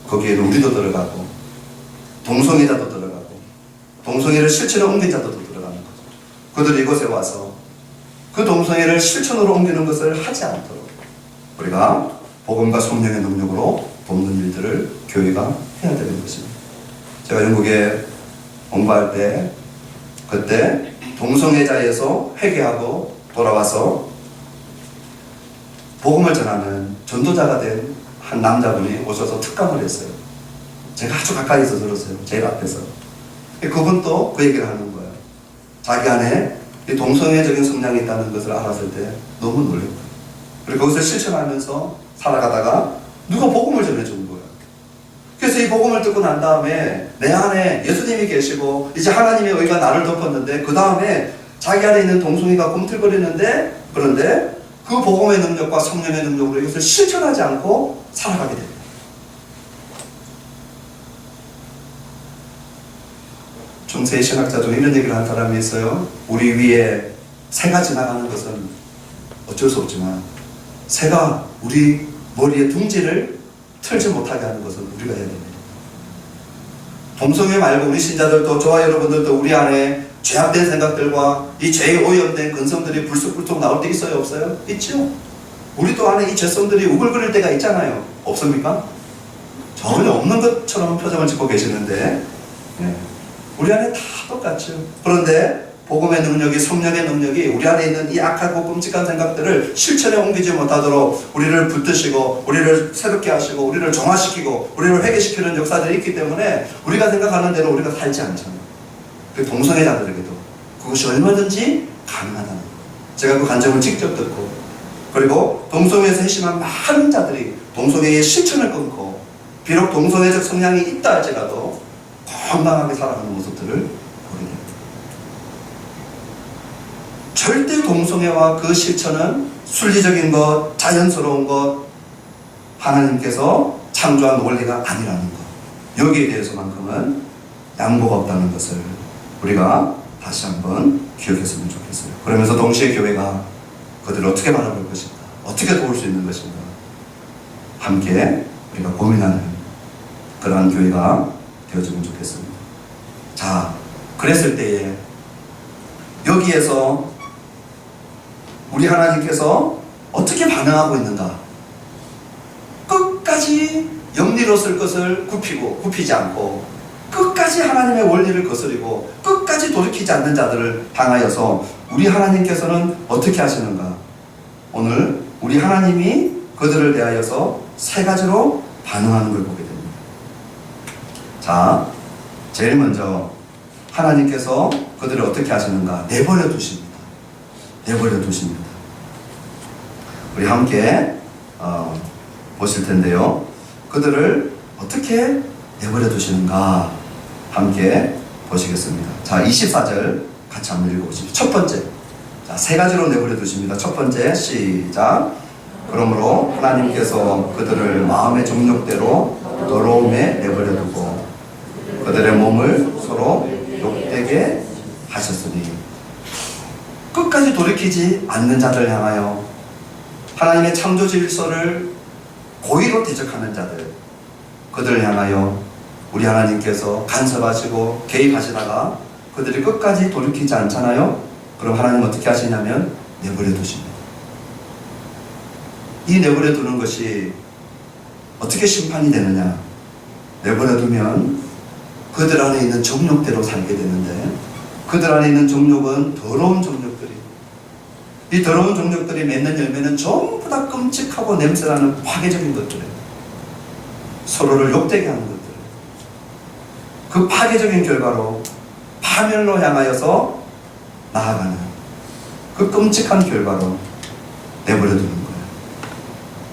거기에는 우리도 들어가고 동성애자도 들어가고 동성애를 실천에 옮긴 자도 들어가는 거죠. 그들이 이곳에 와서 그 동성애를 실천으로 옮기는 것을 하지 않도록 우리가 복음과 성령의 능력으로 돕는 일들을 교회가 해야 되는 것입니다. 제가 영국에 공부할 때 그때 동성애자에서 회개하고 돌아와서 복음을 전하는 전도자가 된 한 남자분이 오셔서 특강을 했어요. 제가 아주 가까이서 들었어요. 제일 앞에서. 그분도 그 얘기를 하는 거예요. 자기 안에 이 동성애적인 성향이 있다는 것을 알았을 때 너무 놀랐어요. 그리고 그것을 실천하면서 살아가다가 누가 복음을 전해준 거예요. 그래서 이 복음을 듣고 난 다음에 내 안에 예수님이 계시고 이제 하나님의 의가 나를 덮었는데, 그 다음에 자기 안에 있는 동성애가 꿈틀거리는데, 그런데 그 복음의 능력과 성령의 능력으로 이것을 실천하지 않고 살아가게 됩니다. 중세 신학자 중에 이런 얘기를 한 사람이 있어요. 우리 위에 새가 지나가는 것은 어쩔 수 없지만 새가 우리 머리에 둥지를 틀지 못하게 하는 것은 우리가 해야 됩니다. 동성애 말고 우리 신자들도, 저와 여러분들도 우리 안에 죄악된 생각들과 이 죄에 오염된 근성들이 불쑥불쑥 나올 때 있어요, 없어요? 있죠. 우리도 안에 이 죄성들이 우글거릴 때가 있잖아요. 없습니까? 전혀 없는 것처럼 표정을 짓고 계시는데, 네. 우리 안에 다 똑같죠. 그런데 복음의 능력이, 성령의 능력이 우리 안에 있는 이 악하고 끔찍한 생각들을 실천에 옮기지 못하도록 우리를 붙드시고 우리를 새롭게 하시고 우리를 정화시키고 우리를 회개시키는 역사들이 있기 때문에 우리가 생각하는 대로 우리가 살지 않잖아요. 그 동성애자들에게도 그것이 얼마든지 가능하다는 거예요. 제가 그 간증을 직접 듣고, 그리고 동성애에서 회심한 많은 자들이 동성애의 실천을 끊고 비록 동성애적 성향이 있다 할지라도 건강하게 살아가는 모습들을 보게 됩니다. 절대 동성애와 그 실천은 순리적인 것, 자연스러운 것, 하나님께서 창조한 원리가 아니라는 것, 여기에 대해서만큼은 양보가 없다는 것을 우리가 다시 한번 기억했으면 좋겠어요. 그러면서 동시에 교회가 그들을 어떻게 바라볼 것인가, 어떻게 도울 수 있는 것인가, 함께 우리가 고민하는 그러한 교회가 되어지면 좋겠습니다. 자, 그랬을 때에 여기에서 우리 하나님께서 어떻게 반응하고 있는가, 끝까지 영리로 쓸 것을 굽히지 않고 끝까지 하나님의 원리를 거스리고 끝까지 돌이키지 않는 자들을 향하여서 우리 하나님께서는 어떻게 하시는가, 오늘 우리 하나님이 그들을 대하여서 세 가지로 반응하는 걸 보게 됩니다. 자, 제일 먼저 하나님께서 그들을 어떻게 하시는가, 내버려 두십니다. 내버려 두십니다. 우리 함께 보실 텐데요. 그들을 어떻게 내버려 두시는가 함께 보시겠습니다. 자, 24절 같이 한번 읽어보십시오. 첫 번째, 자, 세 가지로 내버려 두십니다. 첫 번째, 시작. 그러므로 하나님께서 그들을 마음의 정욕대로 더러움에 내버려 두고 그들의 몸을 서로 욕되게 하셨으니, 끝까지 돌이키지 않는 자들 향하여, 하나님의 창조 질서를 고의로 대적하는 자들, 그들을 향하여 우리 하나님께서 간섭하시고 개입하시다가 그들이 끝까지 돌이키지 않잖아요. 그럼 하나님 어떻게 하시냐면 내버려 두십니다. 이 내버려 두는 것이 어떻게 심판이 되느냐, 내버려 두면 그들 안에 있는 정욕대로 살게 되는데, 그들 안에 있는 정욕은 더러운 정욕들이, 이 더러운 정욕들이 맺는 열매는 전부 다 끔찍하고 냄새나는 파괴적인 것들이에요. 서로를 욕되게 하는 것들. 그 파괴적인 결과로 파멸로 향하여서 나아가는 그 끔찍한 결과로 내버려 두는 거예요.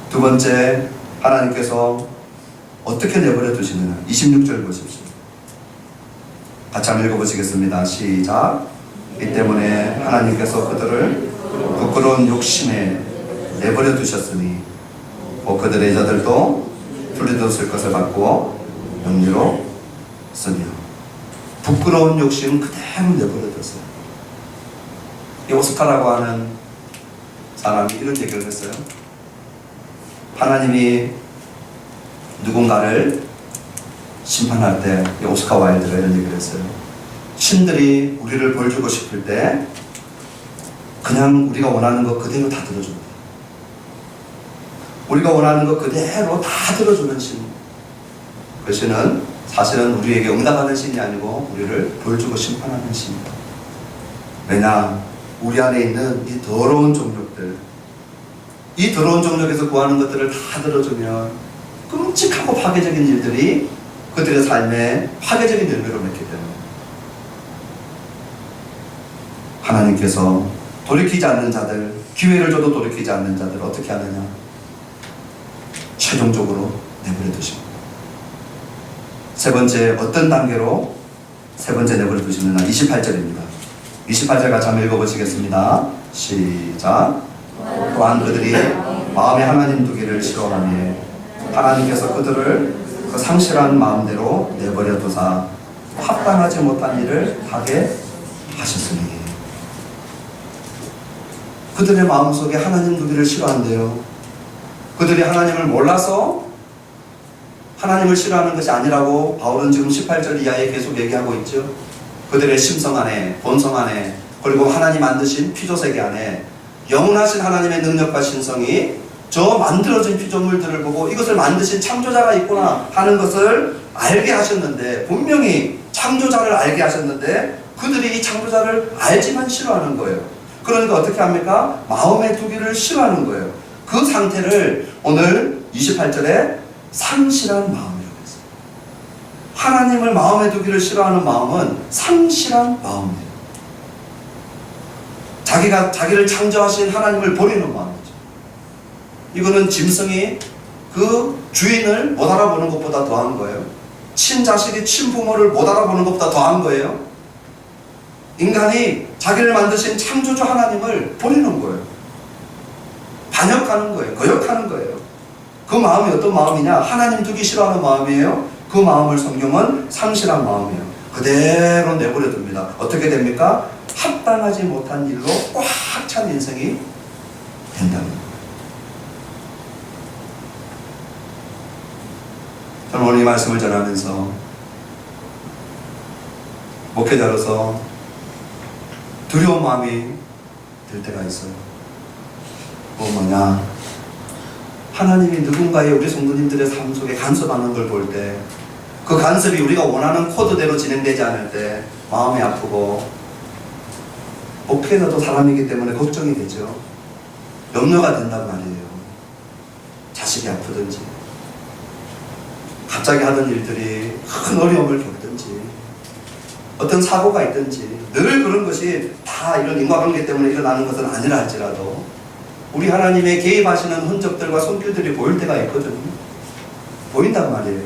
두 번째, 하나님께서 어떻게 내버려 두시느냐. 26절 보십시오. 같이 한번 읽어보시겠습니다. 시작. 이 때문에 하나님께서 그들을 부끄러운 욕심에 내버려 두셨으니 그들의 자들도 풀리듯을 것을 받고 영리로 쓰며. 부끄러운 욕심 그대로 내버려 뒀어요. 이 오스카라고 하는 사람이 이런 얘기를 했어요. 하나님이 누군가를 심판할 때, 이 오스카 와일드가 이런 얘기를 했어요. 신들이 우리를 벌 주고 싶을 때 그냥 우리가 원하는 것 그대로 다 들어줍니다. 우리가 원하는 것 그대로 다 들어주는 신. 그 신은 사실은 우리에게 응답하는 신이 아니고 우리를 벌 주고 심판하는 신입니다. 왜냐? 우리 안에 있는 이 더러운 종족들, 이 더러운 종족에서 구하는 것들을 다 들어주면 끔찍하고 파괴적인 일들이 그들의 삶에 파괴적인 열매로 맺기 때문에 하나님께서 돌이키지 않는 자들, 기회를 줘도 돌이키지 않는 자들 어떻게 하느냐? 최종적으로 내버려 두십니다. 세 번째, 어떤 단계로 세 번째 내버려 두시느냐? 28절입니다. 28절 같이 한번 읽어보시겠습니다. 시작. 또한 그들이 마음에 하나님 두기를 싫어하며 하나님께서 그들을 그 상실한 마음대로 내버려 두사 합당하지 못한 일을 하게 하셨으니. 그들의 마음속에 하나님 두기를 싫어한대요. 그들이 하나님을 몰라서 하나님을 싫어하는 것이 아니라고 바울은 지금 18절 이하에 계속 얘기하고 있죠. 그들의 심성 안에, 본성 안에, 그리고 하나님 만드신 피조세계 안에 영원하신 하나님의 능력과 신성이 저 만들어진 피조물들을 보고 이것을 만드신 창조자가 있구나 하는 것을 알게 하셨는데, 분명히 창조자를 알게 하셨는데 그들이 이 창조자를 알지만 싫어하는 거예요. 그러니까 어떻게 합니까? 마음에 두기를 싫어하는 거예요. 그 상태를 오늘 28절에 상실한 마음이라고 했어요. 하나님을 마음에 두기를 싫어하는 마음은 상실한 마음이에요. 자기를 창조하신 하나님을 버리는 마음이죠. 이거는 짐승이 그 주인을 못 알아보는 것보다 더한 거예요. 친자식이 친부모를 못 알아보는 것보다 더한 거예요. 인간이 자기를 만드신 창조주 하나님을 버리는 거예요. 반역하는 거예요. 거역하는 거예요. 그 마음이 어떤 마음이냐? 하나님 두기 싫어하는 마음이에요. 그 마음을 성경은 상실한 마음이에요. 그대로 내버려 둡니다. 어떻게 됩니까? 합당하지 못한 일로 꽉 찬 인생이 된다는 거예요. 저는 오늘 이 말씀을 전하면서 목회자로서 두려운 마음이 들 때가 있어요. 뭐냐? 하나님이 누군가의 우리 성도님들의 삶 속에 간섭하는 걸 볼 때, 그 간섭이 우리가 원하는 코드대로 진행되지 않을 때 마음이 아프고, 목회자도 사람이기 때문에 걱정이 되죠. 염려가 된단 말이에요. 자식이 아프든지, 갑자기 하던 일들이 큰 어려움을 겪든지, 어떤 사고가 있든지, 늘 그런 것이 다 이런 인과관계 때문에 일어나는 것은 아니라 할지라도 우리 하나님의 개입하시는 흔적들과 손길들이 보일 때가 있거든요. 보인단 말이에요.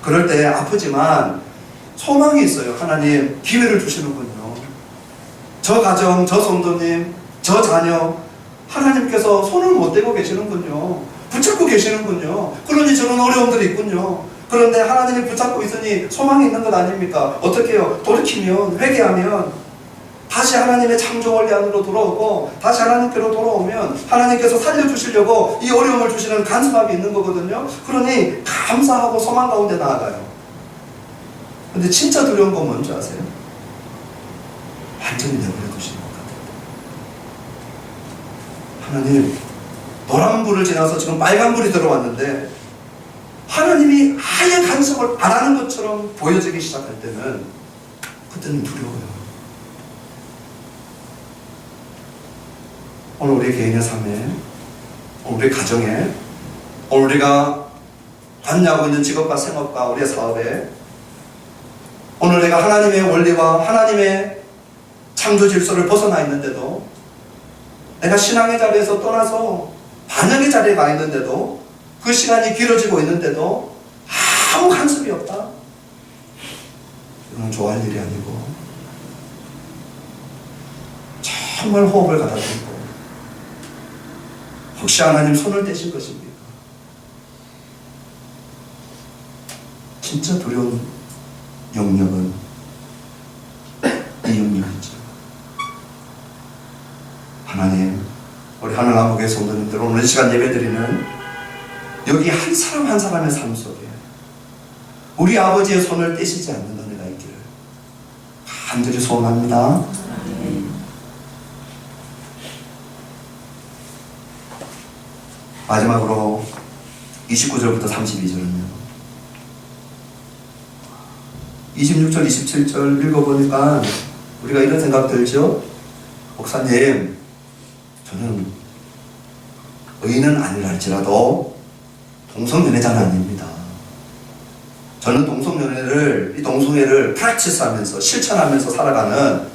그럴 때 아프지만 소망이 있어요. 하나님 기회를 주시는군요. 저 가정, 저 성도님 저 자녀 하나님께서 손을 못 대고 계시는군요. 붙잡고 계시는군요. 그러니 저런 어려움들이 있군요. 그런데 하나님이 붙잡고 있으니 소망이 있는 것 아닙니까? 어떻게 해요? 돌이키면, 회개하면 다시 하나님의 창조 원리 안으로 돌아오고 다시 하나님께로 돌아오면 하나님께서 살려주시려고 이 어려움을 주시는 간섭함이 있는 거거든요. 그러니 감사하고 소망 가운데 나아가요. 근데 진짜 두려운 건 뭔지 아세요? 완전히 내버려 두시는 것 같아요. 하나님, 노란 불을 지나서 지금 빨간 불이 들어왔는데 하나님이 아예 간섭을 안 하는 것처럼 보여지기 시작할 때는 그때는 두려워요. 오늘 우리 개인의 삶에, 오늘 우리 가정에, 오늘 우리가 관여하고 있는 직업과 생업과 우리의 사업에, 오늘 내가 하나님의 원리와 하나님의 창조 질서를 벗어나 있는데도, 내가 신앙의 자리에서 떠나서 반역의 자리에 가 있는데도, 그 시간이 길어지고 있는데도 아무 간섭이 없다. 이건 좋아할 일이 아니고 정말 호흡을 가다듬고 혹시 하나님 손을 떼실 것입니까? 진짜 두려운 영역은 이 영역이죠. 하나님, 우리 하늘나무교회 성도님들 오늘 이 시간 예배드리는 여기 한 사람 한 사람의 삶 속에 우리 아버지의 손을 떼시지 않는 은혜가 있기를 간절히 소원합니다. 마지막으로 29절부터 32절은요. 26절, 27절 읽어보니까 우리가 이런 생각 들죠? 목사님, 저는 의인은 아니랄지라도 동성연애자는 아닙니다. 저는 동성연애를, 이 동성애를 프랙티스하면서 실천하면서 살아가는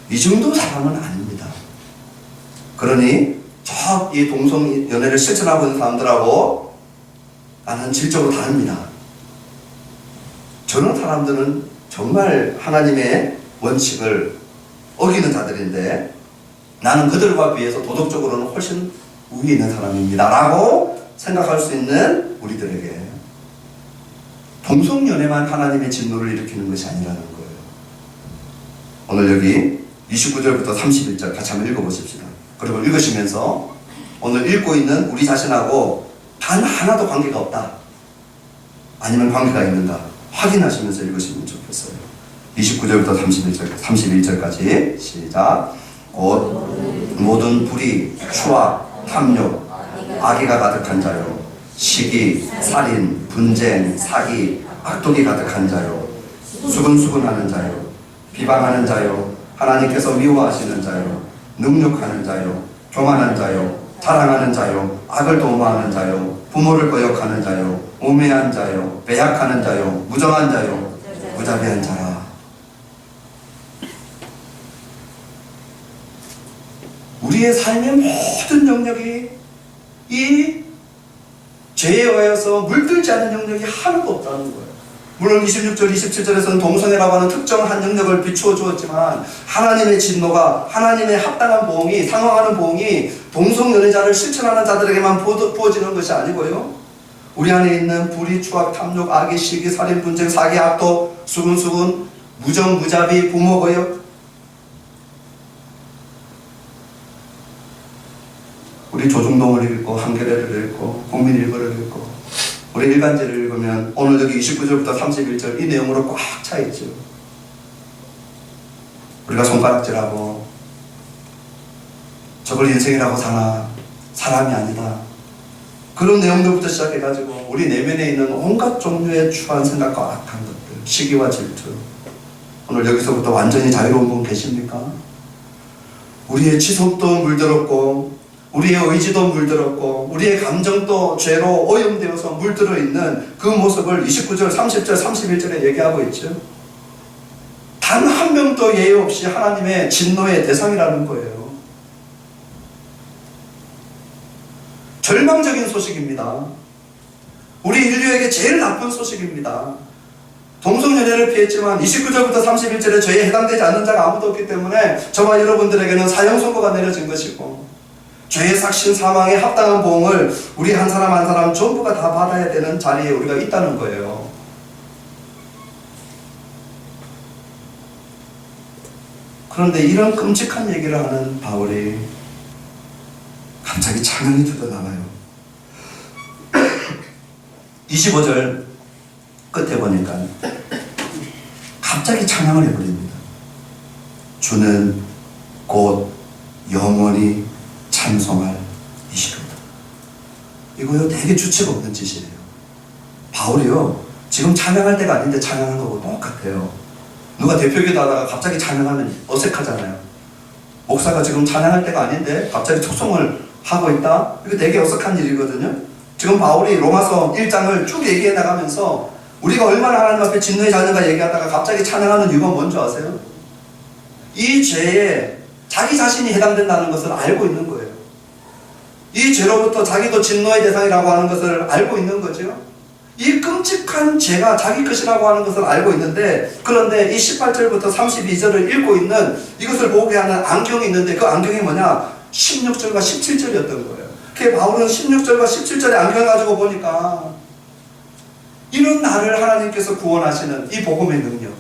이 정도 사람은 아닙니다. 그러니 이 동성연애를 실천하고 있는 사람들하고 나는 질적으로 다릅니다. 저런 사람들은 정말 하나님의 원칙을 어기는 자들인데 나는 그들과 비해서 도덕적으로는 훨씬 우위에 있는 사람입니다 라고 생각할 수 있는 우리들에게 동성연애만 하나님의 진노를 일으키는 것이 아니라는 거예요. 오늘 여기 29절부터 31절 같이 한번 읽어보십시다. 그리고 읽으시면서 오늘 읽고 있는 우리 자신하고 단 하나도 관계가 없다, 아니면 관계가 있는가 확인하시면서 읽으시면 좋겠어요. 29절부터 31절까지 시작. 곧 모든 불의, 추악, 탐욕, 악의가 가득한 자요, 시기, 살인, 분쟁, 사기, 악독이 가득한 자요, 수근수근하는 자요, 비방하는 자요, 하나님께서 미워하시는 자요, 능욕하는 자요, 교만한 자요, 자랑하는 자요, 악을 도모하는 자요, 부모를 거역하는 자요, 우매한 자요, 배약하는 자요, 무정한 자요, 무자비한 자라. 우리의 삶의 모든 영역이 이 죄에 의해서 물들지 않는 영역이 하나도 없다는 거예요. 물론 26절, 27절에서는 동성애라고 하는 특정한 영역을 비추어 주었지만 하나님의 진노가, 하나님의 합당한 보응이, 상응하는 보응이 동성연애자를 실천하는 자들에게만 부어지는 것이 아니고요, 우리 안에 있는 불의, 추악, 탐욕, 악의, 시기, 살인, 분쟁, 사기, 악독, 수근수근, 무정, 무자비, 부모 거역, 우리 조중동을 읽고 한겨레를 읽고 국민일보를 읽고 우리 일간지를 읽으면 오늘 여기 29절부터 31절 이 내용으로 꽉 차 있죠. 우리가 손가락질하고 저걸 인생이라고 사나, 사람이 아니다, 그런 내용들부터 시작해가지고 우리 내면에 있는 온갖 종류의 추한 생각과 악한 것들, 시기와 질투, 오늘 여기서부터 완전히 자유로운 분 계십니까? 우리의 지속도 물들었고 우리의 의지도 물들었고 우리의 감정도 죄로 오염되어서 물들어 있는 그 모습을 29절, 30절, 31절에 얘기하고 있죠. 단 한 명도 예외 없이 하나님의 진노의 대상이라는 거예요. 절망적인 소식입니다. 우리 인류에게 제일 나쁜 소식입니다. 동성연애를 피했지만 29절부터 31절에 죄에 해당되지 않는 자가 아무도 없기 때문에 저와 여러분들에게는 사형 선고가 내려진 것이고, 죄의 삭신 사망에 합당한 보응을 우리 한 사람 한 사람 전부가 다 받아야 되는 자리에 우리가 있다는 거예요. 그런데 이런 끔찍한 얘기를 하는 바울이 갑자기 찬양이 뜯어나와요. 25절 끝에 보니까 갑자기 찬양을 해버립니다. 주는 곧 영원히 찬송할 이시로다. 이거요 되게 주책 없는 짓이에요. 바울이요 지금 찬양할 때가 아닌데 찬양하는 거고 똑같아요. 누가 대표기도 하다가 갑자기 찬양하면 어색하잖아요. 목사가 지금 찬양할 때가 아닌데 갑자기 촉송을 하고 있다? 이거 되게 어색한 일이거든요. 지금 바울이 로마서 1장을 쭉 얘기해 나가면서 우리가 얼마나 하나님 앞에 진노의 자녀가 얘기하다가 갑자기 찬양하는 이유가 뭔지 아세요? 이 죄에 자기 자신이 해당된다는 것을 알고 있는 거예요. 이 죄로부터 자기도 진노의 대상이라고 하는 것을 알고 있는 거죠. 이 끔찍한 죄가 자기 것이라고 하는 것을 알고 있는데, 그런데 이 18절부터 32절을 읽고 있는 이것을 보게 하는 안경이 있는데 그 안경이 뭐냐? 16절과 17절이었던 거예요. 그 바울은 16절과 17절의 안경을 가지고 보니까 이런 나를 하나님께서 구원하시는 이 복음의 능력,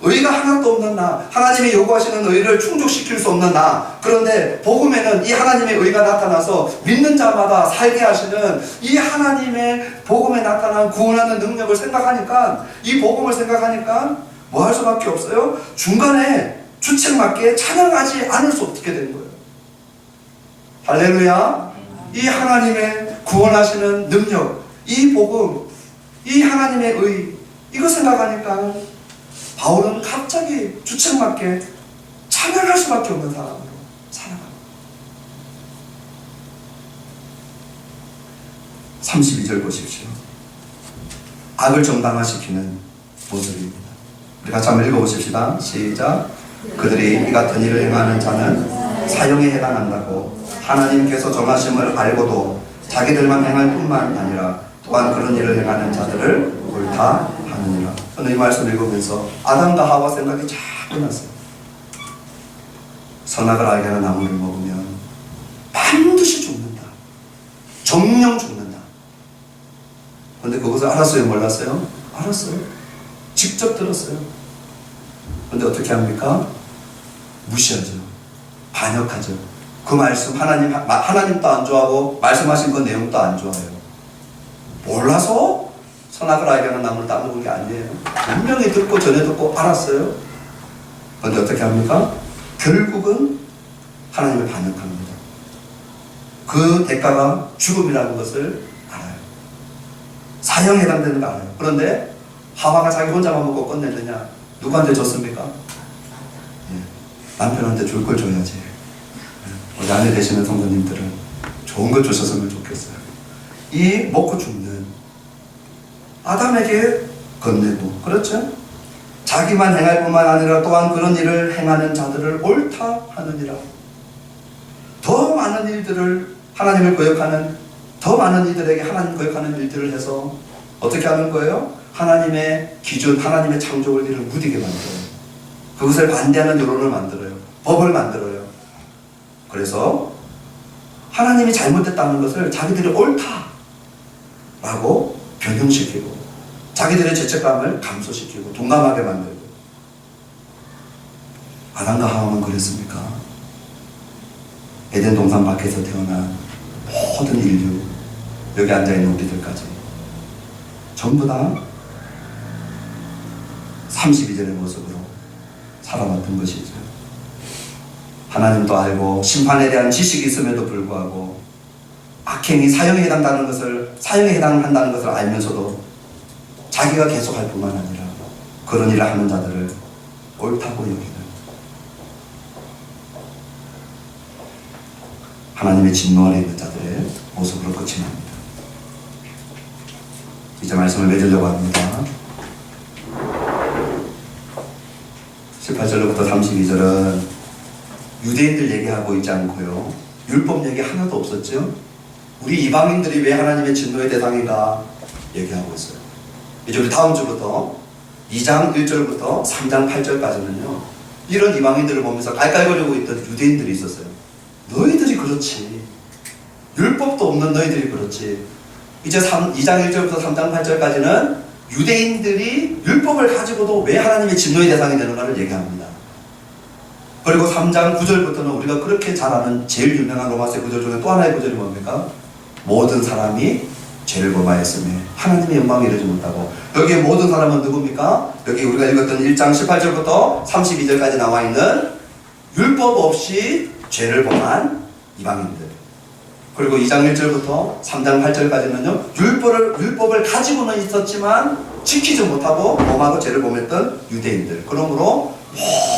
의가 하나도 없는 나, 하나님이 요구하시는 의를 충족시킬 수 없는 나, 그런데 복음에는 이 하나님의 의가 나타나서 믿는 자마다 살게 하시는 이 하나님의 복음에 나타난 구원하는 능력을 생각하니까, 이 복음을 생각하니까 뭐 할 수밖에 없어요? 중간에 주책맞게 찬양하지 않을 수 없게 된 거예요. 할렐루야. 이 하나님의 구원하시는 능력, 이 복음, 이 하나님의 의, 이거 생각하니까 바울은 갑자기 주책맞게 찬양할 수밖에 없는 사람으로 살아갑니다. 32절 보십시오. 악을 정당화시키는 모습입니다. 우리 같이 한번 읽어보십시다. 시작. 그들이 이 같은 일을 행하는 자는 사형에 해당한다고 하나님께서 정하심을 알고도 자기들만 행할 뿐만 아니라 또한 그런 일을 행하는 자들을 옳다 하느니라. 저는 이 말씀을 읽으면서 아담과 하와 생각이 자꾸 났어요. 선악을 알게 하는 나무를 먹으면 반드시 죽는다. 정령 죽는다. 그런데 그것을 알았어요? 몰랐어요? 알았어요. 직접 들었어요. 그런데 어떻게 합니까? 무시하죠. 반역하죠. 그 말씀 하나님도 안 좋아하고 말씀하신 그 내용도 안 좋아해요. 몰라서 선악을 알게 하는 나무를 따먹은 게 아니에요. 분명히 듣고 전에 듣고 알았어요. 그런데 어떻게 합니까? 결국은 하나님을 반역합니다. 그 대가가 죽음이라는 것을 알아요. 사형에 해당되는 거 알아요. 그런데 하와가 자기 혼자만 먹고 끝냈느냐? 누구한테 줬습니까? 남편한테 줄 걸 줘야지. 우리 아내 되시는 성도님들은 좋은 걸 주셨으면 좋겠어요. 이 먹고 죽는 아담에게 건네고, 그렇죠? 자기만 행할 뿐만 아니라 또한 그런 일을 행하는 자들을 옳다 하느니라. 더 많은 일들을 하나님을 거역하는, 더 많은 이들에게 하나님 거역하는 일들을 해서 어떻게 하는 거예요? 하나님의 기준, 하나님의 창조를 이를 무디게 만들어요. 그것을 반대하는 여론을 만들어요. 법을 만들어요. 그래서 하나님이 잘못됐다는 것을 자기들이 옳다라고 변형시키고 자기들의 죄책감을 감소시키고 동감하게 만들고. 아담과 하와만 그랬습니까? 에덴 동산 밖에서 태어난 모든 인류, 여기 앉아있는 우리들까지 전부 다 32절의 모습으로 살아왔던 것이죠. 하나님도 알고 심판에 대한 지식이 있음에도 불구하고 악행이 사형에 해당한다는 것을 알면서도 자기가 계속할 뿐만 아니라 그런 일을 하는 자들을 옳다고 여기는 하나님의 진노 아래 있는 자들의 모습으로 끝이 납니다. 이제 말씀을 맺으려고 합니다. 18절부터 32절은 유대인들 얘기하고 있지 않고요, 율법 얘기 하나도 없었죠. 우리 이방인들이 왜 하나님의 진노의 대상인가 얘기하고 있어요. 이제 우리 다음 주부터 2장 1절부터 3장 8절까지는요, 이런 이방인들을 보면서 깔깔거리고 있던 유대인들이 있었어요. 너희들이 그렇지, 율법도 없는 너희들이 그렇지. 이제 2장 1절부터 3장 8절까지는 유대인들이 율법을 가지고도 왜 하나님의 진노의 대상이 되는가를 얘기합니다. 그리고 3장 9절부터는 우리가 그렇게 잘 아는 제일 유명한 로마서 구절 중에 또 하나의 구절이 뭡니까? 모든 사람이 죄를 범하였으며 하나님의 영광을 이루지 못하고. 여기에 모든 사람은 누굽니까? 여기 우리가 읽었던 1장 18절부터 32절까지 나와 있는 율법 없이 죄를 범한 이방인들. 그리고 2장 1절부터 3장 8절까지는요, 율법을 가지고는 있었지만 지키지 못하고 범하고 죄를 범했던 유대인들. 그러므로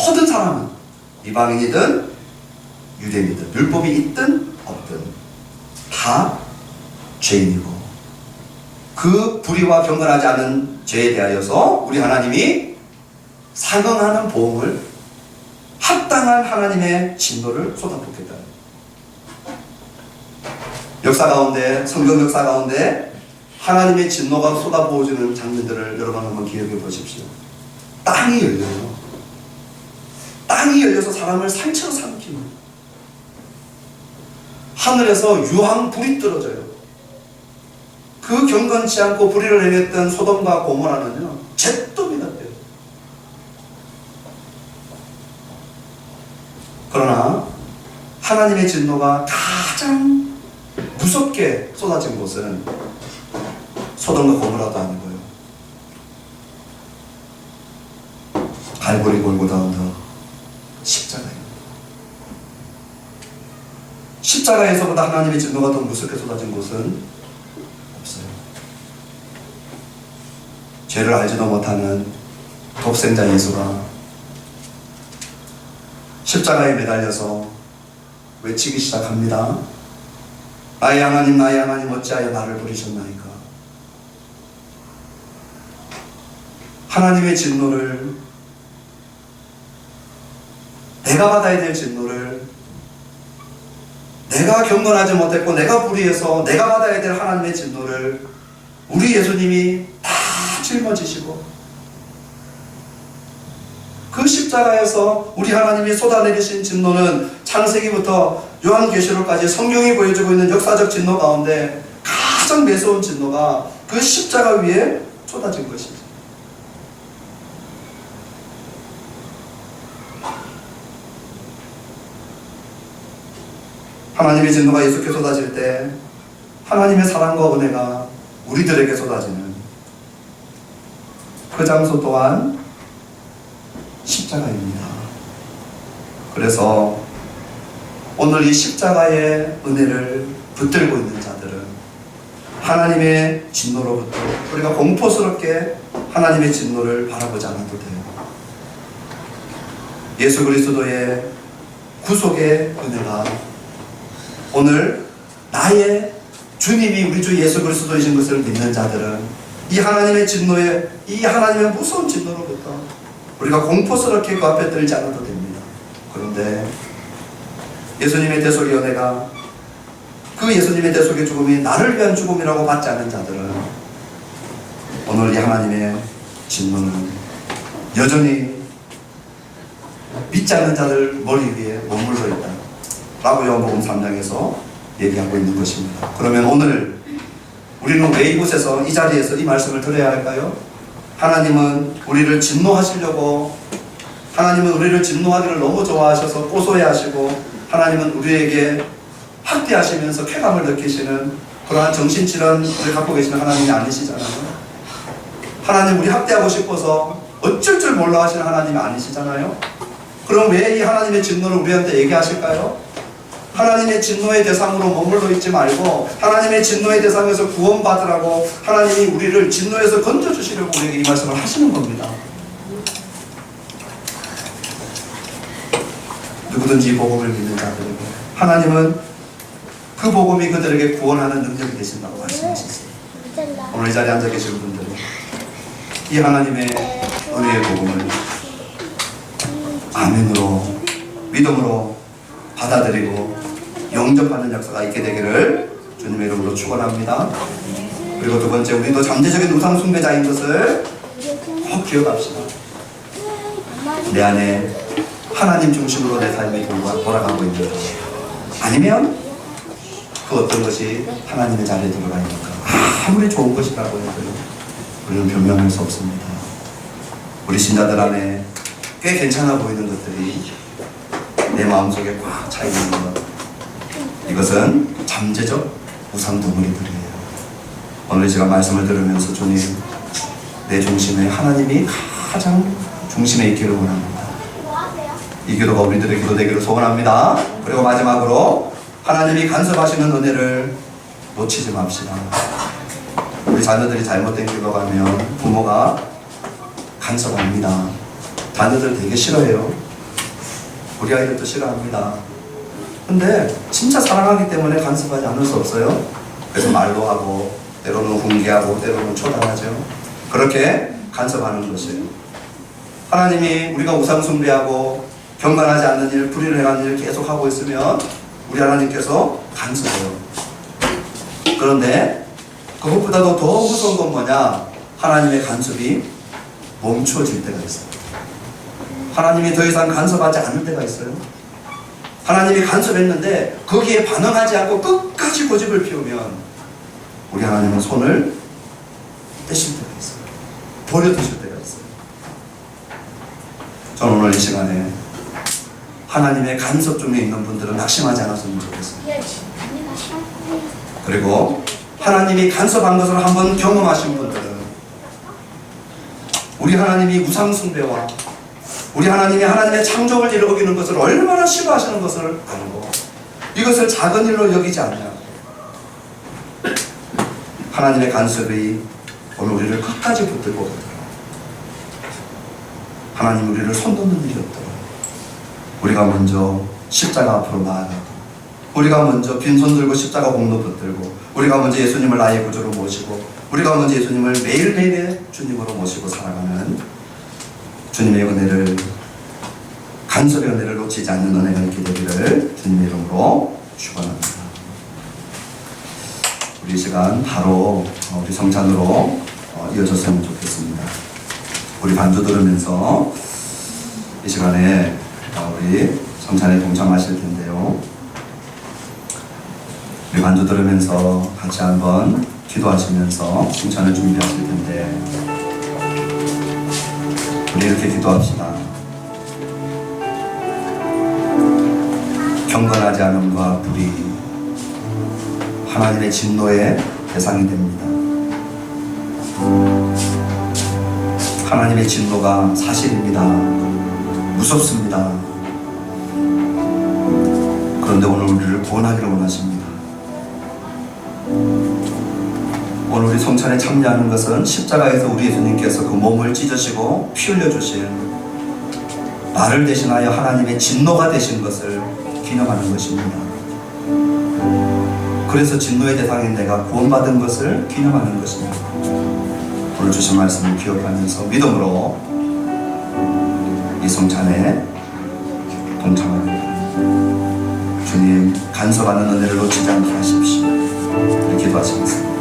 모든 사람은 이방인이든 유대인이든 율법이 있든 없든 다 죄인이고, 그 불의와 경건하지 않은 죄에 대하여서 우리 하나님이 상응하는 보응을, 합당한 하나님의 진노를 쏟아붓겠다. 역사 가운데, 성경 역사 가운데 하나님의 진노가 쏟아부어지는 장면들을 여러분 한번 기억해 보십시오. 땅이 열려요. 땅이 열려서 사람을 산채로 삼키는, 하늘에서 유황불이 떨어져요. 그 경건치 않고 불의를 행했던 소돔과 고모라는요, 잿더미가 돼요. 그러나 하나님의 진노가 가장 무섭게 쏟아진 곳은 소돔과 고모라도 아니고요, 갈보리 골고다 언덕 십자가입니다. 십자가에서보다 하나님의 진노가 더 무섭게 쏟아진 곳은 없어요. 죄를 알지도 못하는 독생자 예수가 십자가에 매달려서 외치기 시작합니다. 나의 하나님, 나의 하나님, 어찌하여 나를 버리셨나이까. 하나님의 진노를, 내가 받아야 될 진노를, 내가 경건하지 못했고 내가 불의해서 내가 받아야 될 하나님의 진노를 우리 예수님이 다 짊어지시고, 그 십자가에서 우리 하나님이 쏟아내리신 진노는 창세기부터 요한계시록까지 성경이 보여주고 있는 역사적 진노 가운데 가장 매서운 진노가 그 십자가 위에 쏟아진 것이죠. 하나님의 진노가 예수께 쏟아질 때 하나님의 사랑과 은혜가 우리들에게 쏟아지는 그 장소 또한 십자가입니다. 그래서 오늘 이 십자가의 은혜를 붙들고 있는 자들은 하나님의 진노로부터 우리가 공포스럽게 하나님의 진노를 바라보지 않아도 돼요. 예수 그리스도의 구속의 은혜가 오늘 나의 주님이 우리 주 예수 그리스도이신 것을 믿는 자들은 이 하나님의 진노에, 이 하나님의 무서운 진노로부터 우리가 공포스럽게 그 앞에 들지 않아도 됩니다. 그런데 예수님의 대속의 은혜가, 그 예수님의 대속의 죽음이 나를 위한 죽음이라고 받지 않는 자들은 오늘 이 하나님의 진노는 여전히 믿지 않는 자들 머리 위에 머물러 있다 라고 요한복음 3장에서 얘기하고 있는 것입니다. 그러면 오늘 우리는 왜 이곳에서, 이 자리에서 이 말씀을 들어야 할까요? 하나님은 우리를 진노하시려고, 하나님은 우리를 진노하기를 너무 좋아하셔서 고소해하시고, 하나님은 우리에게 학대하시면서 쾌감을 느끼시는 그러한 정신질환을 갖고 계시는 하나님이 아니시잖아요. 하나님 우리 학대하고 싶어서 어쩔 줄 몰라 하시는 하나님이 아니시잖아요. 그럼 왜 이 하나님의 진노를 우리한테 얘기하실까요? 하나님의 진노의 대상으로 머물러 있지 말고 하나님의 진노의 대상에서 구원받으라고, 하나님이 우리를 진노에서 건져주시려고 우리에게 이 말씀을 하시는 겁니다. 누구든지 이 복음을 믿는 자들에게 하나님은 그 복음이 그들에게 구원하는 능력이 되신다고 말씀하셨어요. 오늘 이 자리에 앉아 계신 분들은 이 하나님의 은혜의 복음을 아멘으로, 믿음으로 받아들이고 영접하는 역사가 있게 되기를 주님의 이름으로 축원합니다. 그리고 두 번째, 우리도 잠재적인 우상 숭배자인 것을 꼭 기억합시다. 내 안에 하나님 중심으로 내 삶이 돌아가고 있는가, 아니면 그 어떤 것이 하나님의 자리에 들어가 있는가. 아무리 좋은 것이라고 해도 우리는 변명할 수 없습니다. 우리 신자들 안에 꽤 괜찮아 보이는 것들이 내 마음속에 꽉 차 있는 것, 이것은 잠재적 우상 덩어리들이에요. 오늘 제가 말씀을 들으면서 주님, 내 중심에 하나님이 가장 중심에 있기를 원합니다. 이 기도가 우리들의 기도 되기를 소원합니다. 그리고 마지막으로 하나님이 간섭하시는 은혜를 놓치지 맙시다. 우리 자녀들이 잘못된 길로 가면 부모가 간섭합니다. 자녀들 되게 싫어해요. 우리 아이들도 싫어합니다. 근데 진짜 사랑하기 때문에 간섭하지 않을 수 없어요. 그래서 말로 하고, 때로는 훈계하고, 때로는 초단하죠. 그렇게 간섭하는 것이에요. 하나님이 우리가 우상 숭배하고 경건하지 않는 일, 불의를 행하는 일을 계속 하고 있으면 우리 하나님께서 간섭해요. 그런데 그것보다도 더 무서운 건 뭐냐? 하나님의 간섭이 멈춰질 때가 있어요. 하나님이 더 이상 간섭하지 않을 때가 있어요. 하나님이 간섭했는데 거기에 반응하지 않고 끝까지 고집을 피우면 우리 하나님은 손을 떼실 때가 있어요. 버려두실 때가 있어요. 저는 오늘 이 시간에 하나님의 간섭 중에 있는 분들은 낙심하지 않았으면 좋겠어요. 그리고 하나님이 간섭한 것을 한번 경험하신 분들은 우리 하나님이 우상 숭배와 우리 하나님이 하나님의 창조를 이루어기는 것을 얼마나 싫어하시는 것을 알고 이것을 작은 일로 여기지 않냐. 하나님의 간섭이 오늘 우리를 끝까지 붙들고 가더라. 하나님 우리를 손놓는 일이 없더라. 우리가 먼저 십자가 앞으로 나아가고, 우리가 먼저 빈손 들고 십자가 공로 붙들고, 우리가 먼저 예수님을 나의 구주로 모시고, 우리가 먼저 예수님을 매일매일의 주님으로 모시고 살아가는 주님의 은혜를, 간섭의 은혜를 놓치지 않는 은혜가 있게 되기를 주님의 이름으로 축원합니다. 우리 시간 바로 우리 성찬으로 이어졌으면 좋겠습니다. 우리 반주 들으면서 이 시간에 우리 성찬에 동참하실 텐데요. 우리 반주 들으면서 같이 한번 기도하시면서 성찬을 준비하실 텐데, 우리 이렇게 기도합시다. 경건하지 않음과 불의, 하나님의 진노의 대상이 됩니다. 하나님의 진노가 사실입니다. 무섭습니다. 그런데 오늘 우리를 구원하기를 원하십니다. 오늘 우리 성찬에 참여하는 것은 십자가에서 우리 예수님께서 그 몸을 찢으시고 피 흘려주신, 나를 대신하여 하나님의 진노가 되신 것을 기념하는 것입니다. 그래서 진노의 대상인 내가 구원받은 것을 기념하는 것입니다. 오늘 주신 말씀을 기억하면서 믿음으로 이 성찬에 동참합니다. 주님, 간섭하는 은혜를 놓치지 않게 하십시오. 이렇게 기도하시겠습니다.